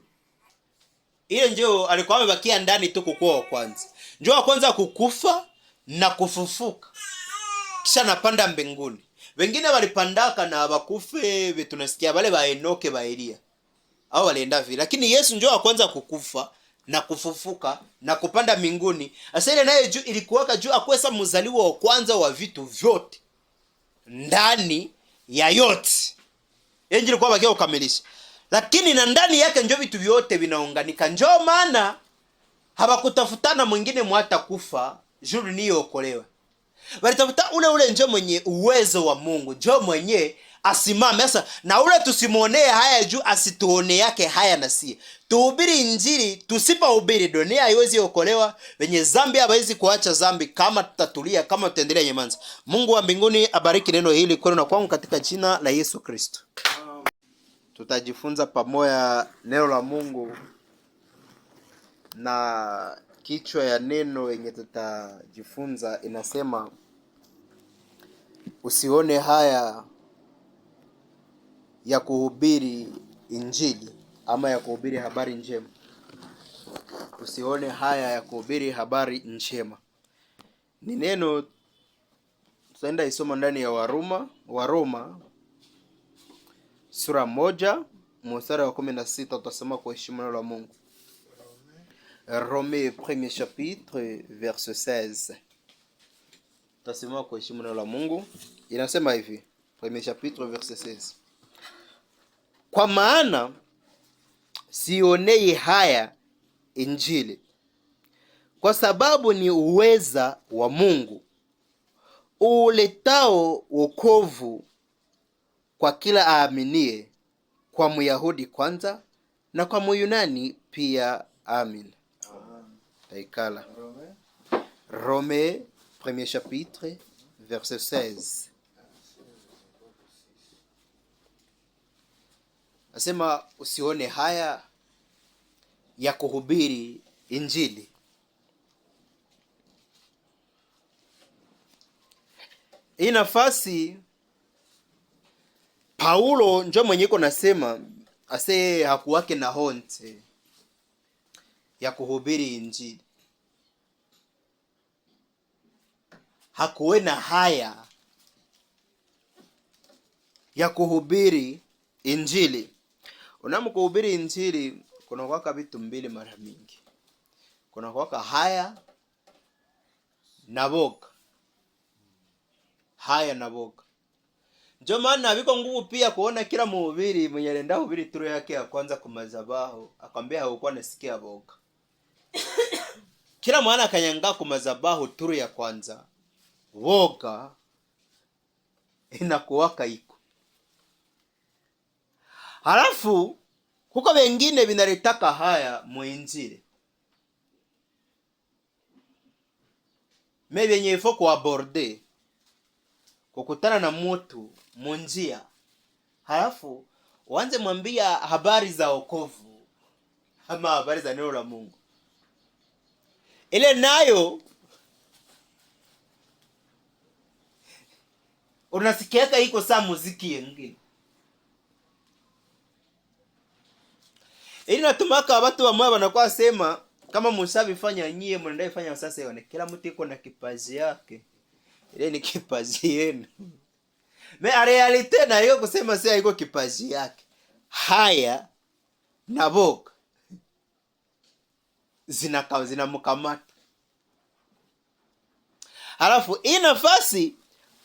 Ile ndio alikuwa amebakia ndani tu kukua wa kwanza. Ndio wa kwanza kukufa na kufufuka. Kisha napanda mbinguni. Wengine walipandaka na wakufe, tunasikia wale wa Enoke wa Elia. Hao walienda vile. Lakini Yesu ndio wa kwanza kukufa na kufufuka na kupanda mbinguni. Asa ile naye juu ilikuwaka juu akwesa mzaliwa wa kwanza wa vitu vyote. Ndani ya yote. Yeye ilikuwa bakia kukamilisha. Lakini na ndani yake ndio vitu vyote vinaunganika. Njoo maana hawakutafutana mwingine mwata kufa juu niyo okolewa. Walitafuta ule njoo mwenye uwezo wa Mungu, njoo mwenye asimame. Sasa na ule tusimuonee haya juu asituone yake haya na si. Tuhubiri injili, tusipahubiri dunia haiwezi okolewa. Wenye zambi hawezi kuacha zambi kama tutatulia, kama tutaendelea nyemanza. Mungu wa mbinguni abariki neno hili kwenu na kwangu katika jina la Yesu Kristo. Tutajifunza pamoja neno la Mungu, na kichwa ya neno yenye tutajifunza inasema usione haya ya kuhubiri injili ama ya kuhubiri habari njema. Usione haya ya kuhubiri habari njema. Ni neno tutaenda isoma ndani ya Waroma sura 1 mstari wa 16. Tutasoma kwa heshima neno la Mungu. Romains premier chapitre verset 16. Tutasema kwa heshima neno la Mungu. Inasema hivi, premier chapitre verset 16. Kwa maana sionei haya injili, kwa sababu ni uweza wa Mungu uletao wokovu kwa kila aaminie, kwa Myahudi kwanza na kwa Myunani pia. Amen. Taikala. Romains premier chapitre verset 16. Asema usione haya ya kuhubiri injili. Hii nafasi Paulo njo mwenye iko nasema ase hakuwake na honte ya kuhubiri injili. Hakuwe na haya ya kuhubiri injili. Unapokuhubiri injili kuna kwaka vitu mbili mara mingi. Kuna kwaka haya na boga. Haya na boga. Ndio maana biko nguvu pia kuona kila mhubiri mwenye anaenda kuhubiri turu yake ya kwanza kwa madhabahu akwambia haukuwa nasikia boga. Kila mwana akanyanga kwa madhabahu turu ya kwanza, boga inakuwaka iko. Halafu kuko wengine vinaletaka haya muinjili. Maybe yenye ifo kuaborde, kukutana na mtu munjia, halafu uanze mwambia habari za wokovu ama habari za neno la Mungu. Ile nayo unasikiaka iko saa muziki yengine. Ili natumaka watu wa mwa wanakuwa sema kama mshabifanya nyie mnaenda ifanya sasa yone. Kila mtu iko na kipaji yake. Ile ni kipaji yenu. Me realite na hiyo kusema sasa iko kipaji yake. Haya na boga zinamkamata. Halafu hii nafasi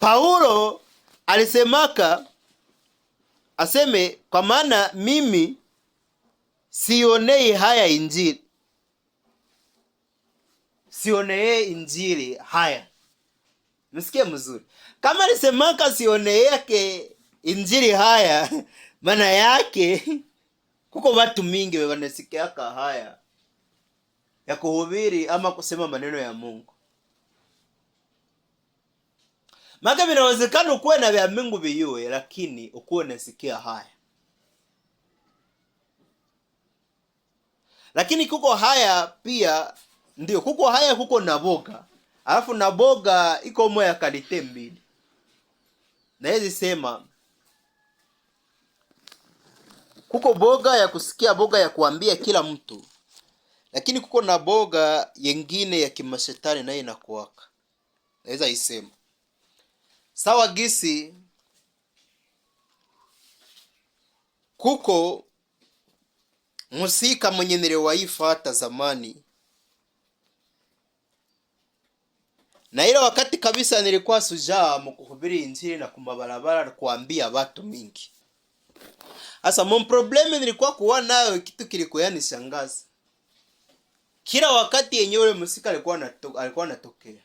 Paulo alisemaka aseme kwa maana mimi sionei haya injili. Sionee injili haya. Msikie mzuri. Kama alisemaka sionee yake injili haya, maana yake kuko watu mingi wanasikiaka haya ya kuhubiri ama kusema maneno ya Mungu. Maana vinawezekana ukuwe na vya Mungu viyue, lakini ukuwe nasikia haya. Lakini kuko haya pia, ndio kuko haya, kuko na boga. Alafu na boga iko moya kalite mbili. Na hizi sema Kuko boga ya kusikia, boga ya kuambia kila mtu, lakini kuko na boga yengine ya kimashetani nayo inakuwaka. Naweza isema sawa gisi kuko musika mwenye niliwaifata zamani, na ile wakati kabisa nilikuwa sujaa mkuhubiri injili na kumabarabara kuambia watu mingi. Asa mon probleme nilikuwa kuwa nayo kitu kilikuwa yanishangaza. Kila wakati yenyewe musika alikuwa anatokea,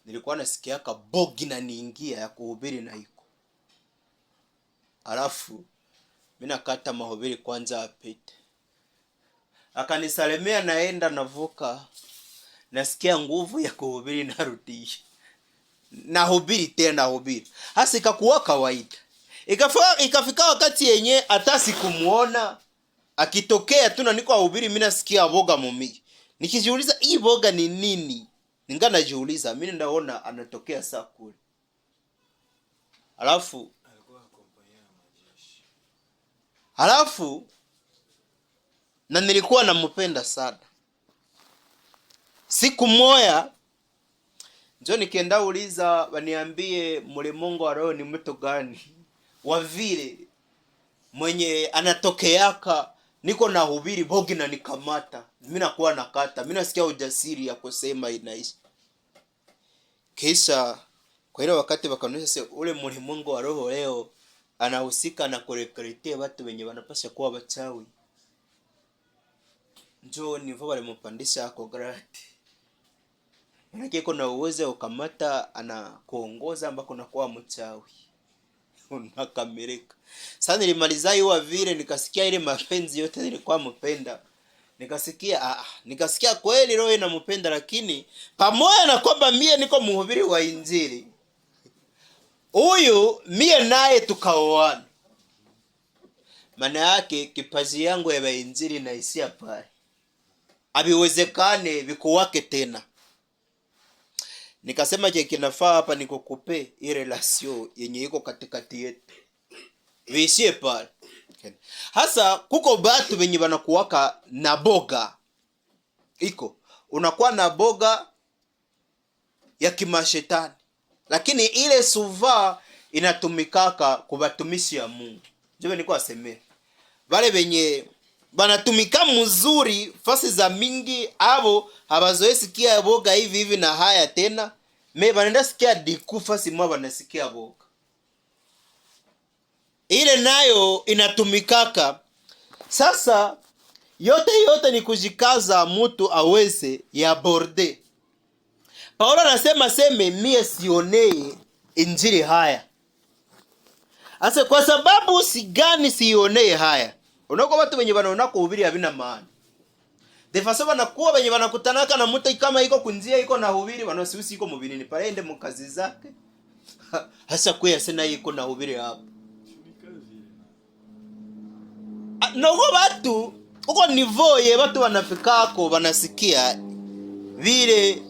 nilikuwa nasikia bogi na niingia ya kuhubiri na iko. Alafu mimi nakata mahubiri kwanza apite. Akanisalimia, naenda navuka, nasikia nguvu ya kuhubiri, narudisha. Nahubiri tena hubiri. Hasa ikakuwa kawaida. Ikafika wakati yenye hata sikumuona akitokea tu na niko hubiri, mimi nasikia boga mumi. Nikijiuliza hii boga ni nini? Ninga najiuliza, mimi ndaona anatokea saa kule. Alafu na nilikuwa nampenda sana. Siku moja njoo nikienda uliza waniambie mlimongo wa roho ni mtu gani wa vile mwenye anatokeaka niko na hubiri bogi na nikamata. Mimi nakuwa nakata, mimi nasikia ujasiri ya kusema inaishi. Kisha kwa ile wakati wakaonyesha ule mlimongo wa roho leo anahusika na kurekrutia watu wenye wanapaswa kuwa wachawi. Njoo nivo walimpandisha ako grade. Manake kuna uwezo ukamata anakuongoza ambako unakuwa mchawi. Unakamirika. Sasa nilimaliza hiyo vile, nikasikia ile mapenzi yote nilikuwa mpenda. Nikasikia kweli roho inampenda, lakini pamoja na kwamba mie niko mhubiri wa injili, huyu mie naye tukaoana. Maana yake kipaji yangu ya injili na isia pale. Habiwezekane vikuwake tena. Nikasema je, kinafaa hapa nikukupe ile relation yenye iko katikati yetu. Viishie pale. Hasa kuko batu wenye wanakuwaka na boga. Iko unakuwa na boga ya kimashetani, lakini ile suva inatumikaka kubatumishi ya Mungu. Ndio nilikuwa semea. Wale wenye banatumika mzuri fasi za mingi, abo habazoe sikia boga hivi na haya tena. Me banaenda sikia diku fasi mwa banasikia boga. Ile nayo inatumikaka. Sasa yote ni kujikaza mtu aweze ya borde. Paulo anasema mie sionee injili haya. Asa kwa sababu sigani sionee haya? Unako watu wenye wanaona kuhubiri havina maana. Defaso wanakuwa wenye wanakutanaka na mtu kama iko kunjia iko na hubiri, wanasiusi iko mubinini pale ende mkazi zake. Hasa kwa sena iko na hubiri hapo. Noko watu uko nivo ye watu wanafikako wanasikia vile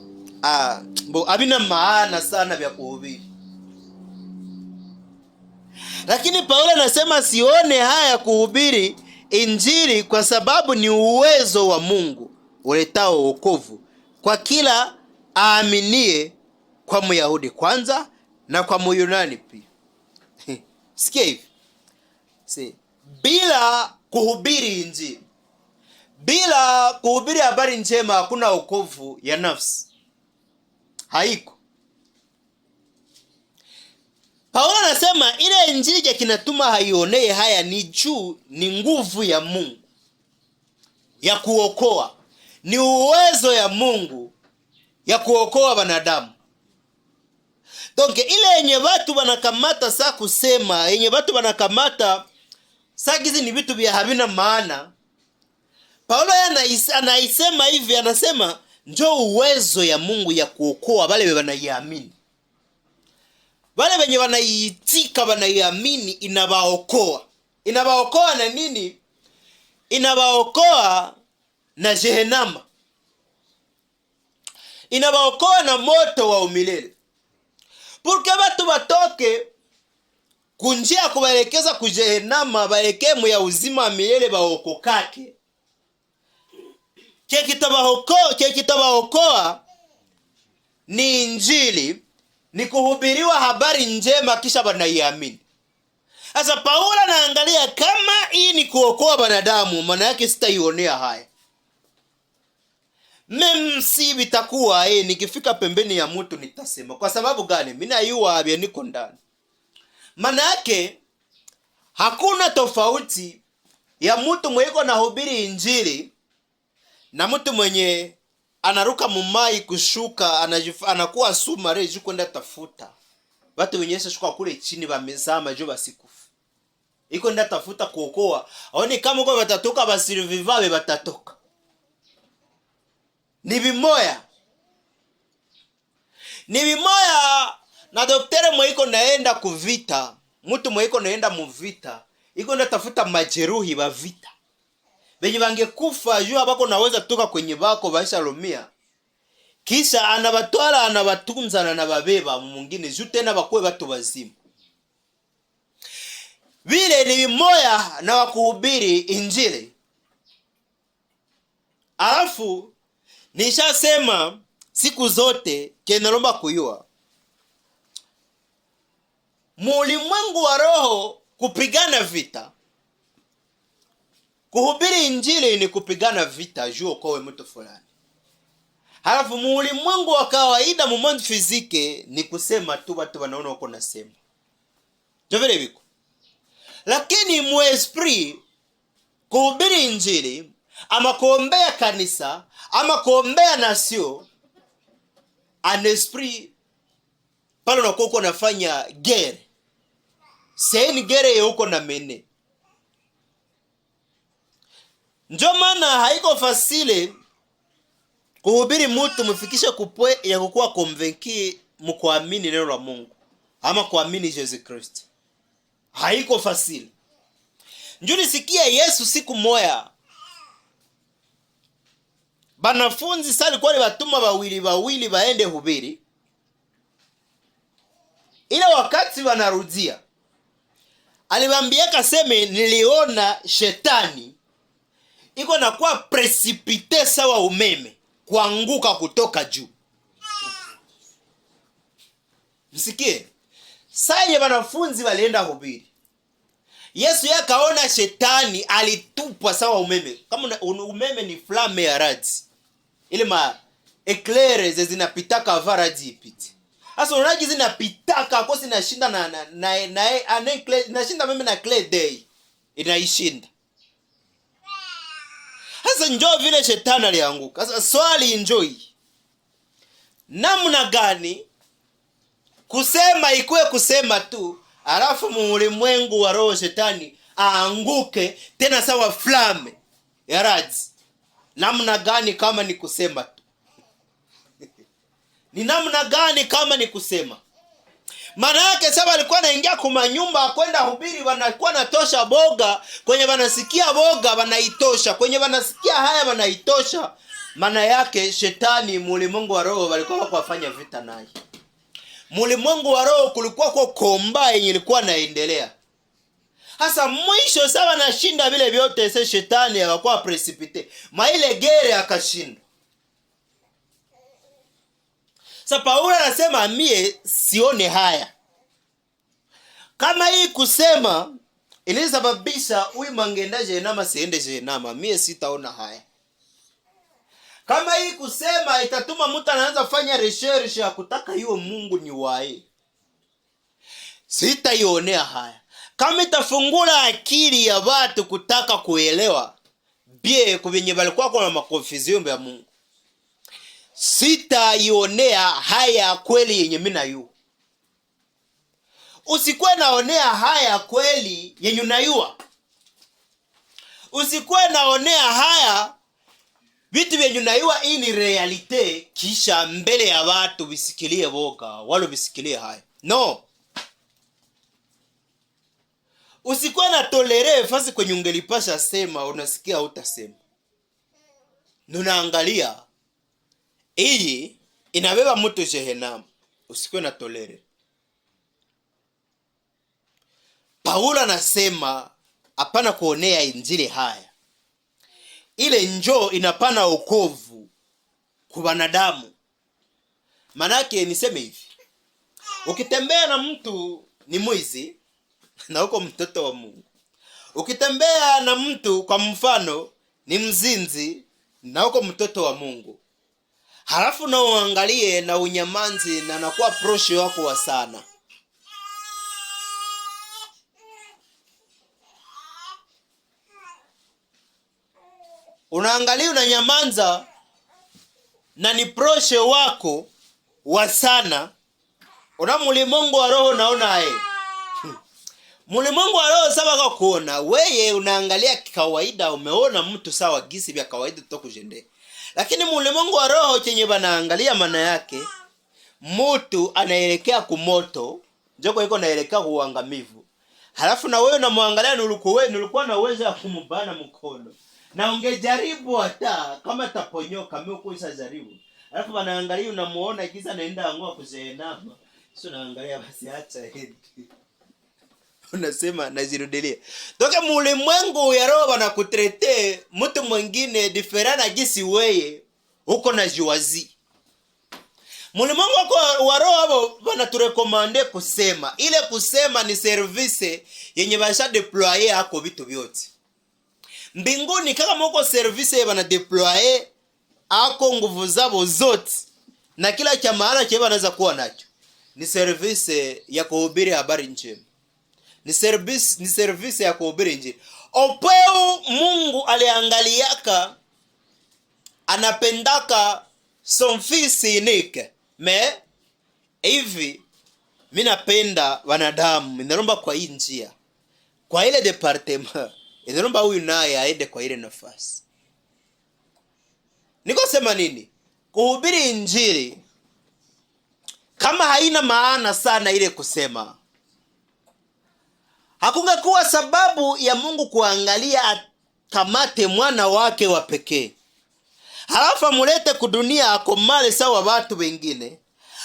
havina maana sana vya kuhubiri. Lakini Paulo anasema sione haya kuhubiri injili kwa sababu ni uwezo wa Mungu uletao wokovu kwa kila aaminie, kwa Myahudi kwanza na kwa Myunani pia. Sikia hivi. Bila kuhubiri injili, bila kuhubiri habari njema, hakuna wokovu ya nafsi. Haiko. Paulo anasema ile injili ya kinatuma haionee haya ni juu, ni nguvu ya Mungu ya kuokoa, ni uwezo ya Mungu ya kuokoa wanadamu. Donc ile yenye watu wanakamata saa kusema, yenye watu wanakamata saa gizi ni vitu vya havina maana. Paulo anaisema hivi, anasema njoo uwezo ya Mungu ya kuokoa wale wanaiamini. Wale wenye wanaitika wanaiamini inawaokoa. Inawaokoa na nini? Inawaokoa na Jehanamu. Inawaokoa na moto wa umilele. Porque watu watoke kunjia kubaelekeza kujehenama baelekee mu ya uzima milele baokokake. Kitabaokoa ni Injili, ni kuhubiriwa habari njema kisha banaiamini. Sasa Paulo anaangalia kama hii ni kuokoa banadamu, maana yake sitaionea haya. Memsi bitakuwa nikifika pembeni ya mtu nitasema. Kwa sababu gani? Mimi nayua abia niko ndani. Maana yake hakuna tofauti ya mtu mwenye na hubiri Injili na mtu mwenye anaruka mumai kushuka anakuwa sumare juu kwenda tafuta. Watu wenyesha shuka kule chini bamezama juu basikufa. Iko nda tafuta kuokoa. Aone kama kwa batatoka basirivivabe batatoka. Ni bimoya na doktere mweiko naenda kuvita. Mtu mweiko naenda muvita, iko nda tafuta majeruhi ba vita. Benye bangekufa juu abako naweza toka kwenye bako baisha lumia. Kisha anabatwala anabatunza na anababeba mwingine juu tena bakwe batu bazima. Vile ni bimoya na wakuhubiri Injili. Alafu nishasema siku zote kenalomba kuyua. Mulimwengu wa roho kupigana vita. Kuhubiri Injili ni kupigana vita juu kwa mtu fulani. Halafu mulimwengu wa kawaida mu monde physique ni kusema tu watu wanaona uko nasema. Jovele biko. Lakini mu esprit kuhubiri Injili ama kuombea kanisa ama kuombea nasio en esprit pale unakuwa uko nafanya guerre. C'est une guerre yuko na mene. Ndio maana haiko fasile kuhubiri mtu mfikisha kupwe ya kukuwa convaincu mkuamini neno la Mungu ama kuamini Yesu Kristo. Haiko fasile. Njoo nisikia Yesu siku moya banafunzi sali kwa batuma bawili baende hubiri. Ile wakati wanarudia alibambia kaseme niliona shetani iko na kwa precipite sawa umeme kuanguka kutoka juu. Msikie. Sasa wanafunzi walienda hubiri. Yesu yakaona shetani alitupwa sawa umeme. Kama umeme ni flame ya radi. Ile ma eclairs zinapitaka varadi ipiti. Sasa unaji zinapitaka kwa sinashinda nashinda meme na clay day. Inaishinda. Sasa njoo vile shetani alianguka. Sasa swali enjoy. Namna gani kusema ikuwe kusema tu, alafu mulimwengu wa roho shetani aanguke tena sawa flame ya radi? Namna gani kama ni kusema tu? Ni namna gani kama ni kusema? Maana yake sasa alikuwa anaingia kwa nyumba kwenda hubiri, wanakuwa natosha boga, kwenye wanasikia boga wanaitosha, kwenye wanasikia haya wanaitosha. Maana yake shetani mulimwengu wa roho walikuwa kufanya vita naye. Mulimwengu wa roho kulikuwa kwa komba yenye ilikuwa inaendelea. Sasa mwisho sawa nashinda vile vyote, sasa shetani akakuwa precipite. Maile gere akashinda. Sasa Paulo anasema mie sione haya. Kama hii kusema ilisababisha huyu mangenda jenama siende jenama, mie sitaona haya. Kama hii kusema itatuma mtu anaanza fanya research ya kutaka hiyo Mungu ni wae, sitaionea haya. Kama itafungula akili ya watu kutaka kuelewa bie kubenye balikuwa kwa makonfusion ya Mungu, sitaionea haya kweli yenye mimi nayo. Usikuwe naonea haya kweli yenye unayua. Usikuwe naonea haya vitu vyenye unayua hii ni realite, kisha mbele ya watu bisikilie boga walo bisikilie haya. No. Usikuwe na tolere fasi kwenye ungelipasha sema unasikia utasema. Nunaangalia hii inabeba mtu Jehanamu. Usikuwe na tolere. Paulo anasema hapana kuonea injili haya. Ile njoo inapana wokovu kwa wanadamu. Manake niseme hivi, ukitembea na mtu ni mwizi na uko mtoto wa Mungu. Ukitembea na mtu kwa mfano ni mzinzi na uko mtoto wa Mungu. Halafu na uangalie na unyamanzi na nakuwa prosho wako wa sana. Unaangalia unanyamanza na ni prosho wako wa sana. Una mulimongo wa roho naona yeye. Mulimongo wa roho sawa kwa kuona. Wewe unaangalia kawaida, umeona mtu sawa gisi vya kawaida tutokujende. Lakini mulimongo wa roho chenye banaangalia maana yake, mtu anaelekea kumoto, njoko iko naelekea kuangamivu. Halafu na wewe unamwangalia nulikuwa na uwezo wa kumbana mkono. Na ungejaribu hata kama taponyoka mimi kuisha jaribu. Halafu banaangalia unamuona kisa naenda angua kuzenama. Sio naangalia basi acha hivi. Unasema najirudilia. Toka mulimwengu ya roho banakutrete mtu mwingine different na gisi wewe uko na jiwazi. Mulimwengu wa roho hapo banaturekomande kusema. Ile kusema ni service yenye basha deployer hako vitu vyote. Mbinguni kama mko service bana deployer hako nguvu zao zote na kila cha maana cha wanaweza kuwa nacho. Ni service ya kuhubiri habari njema. Ni service ya kuhubiri injili. Opeo Mungu aliangaliaka anapendaka son fils unique. Me hivi mimi napenda wanadamu, ninaomba kwa hii njia. Kwa ile departement, ninaomba huyu naye aende kwa ile nafasi. Niko sema nini? Kuhubiri injili kama haina maana sana ile kusema, hakungekuwa sababu ya Mungu kuangalia akamate mwana wake wa pekee. Halafu amulete kudunia akomale sawa watu wengine.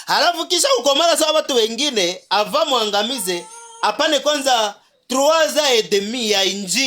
Halafu kisha ukomala sawa watu wengine avamu angamize apane kwanza 3 ans et demi ya injili.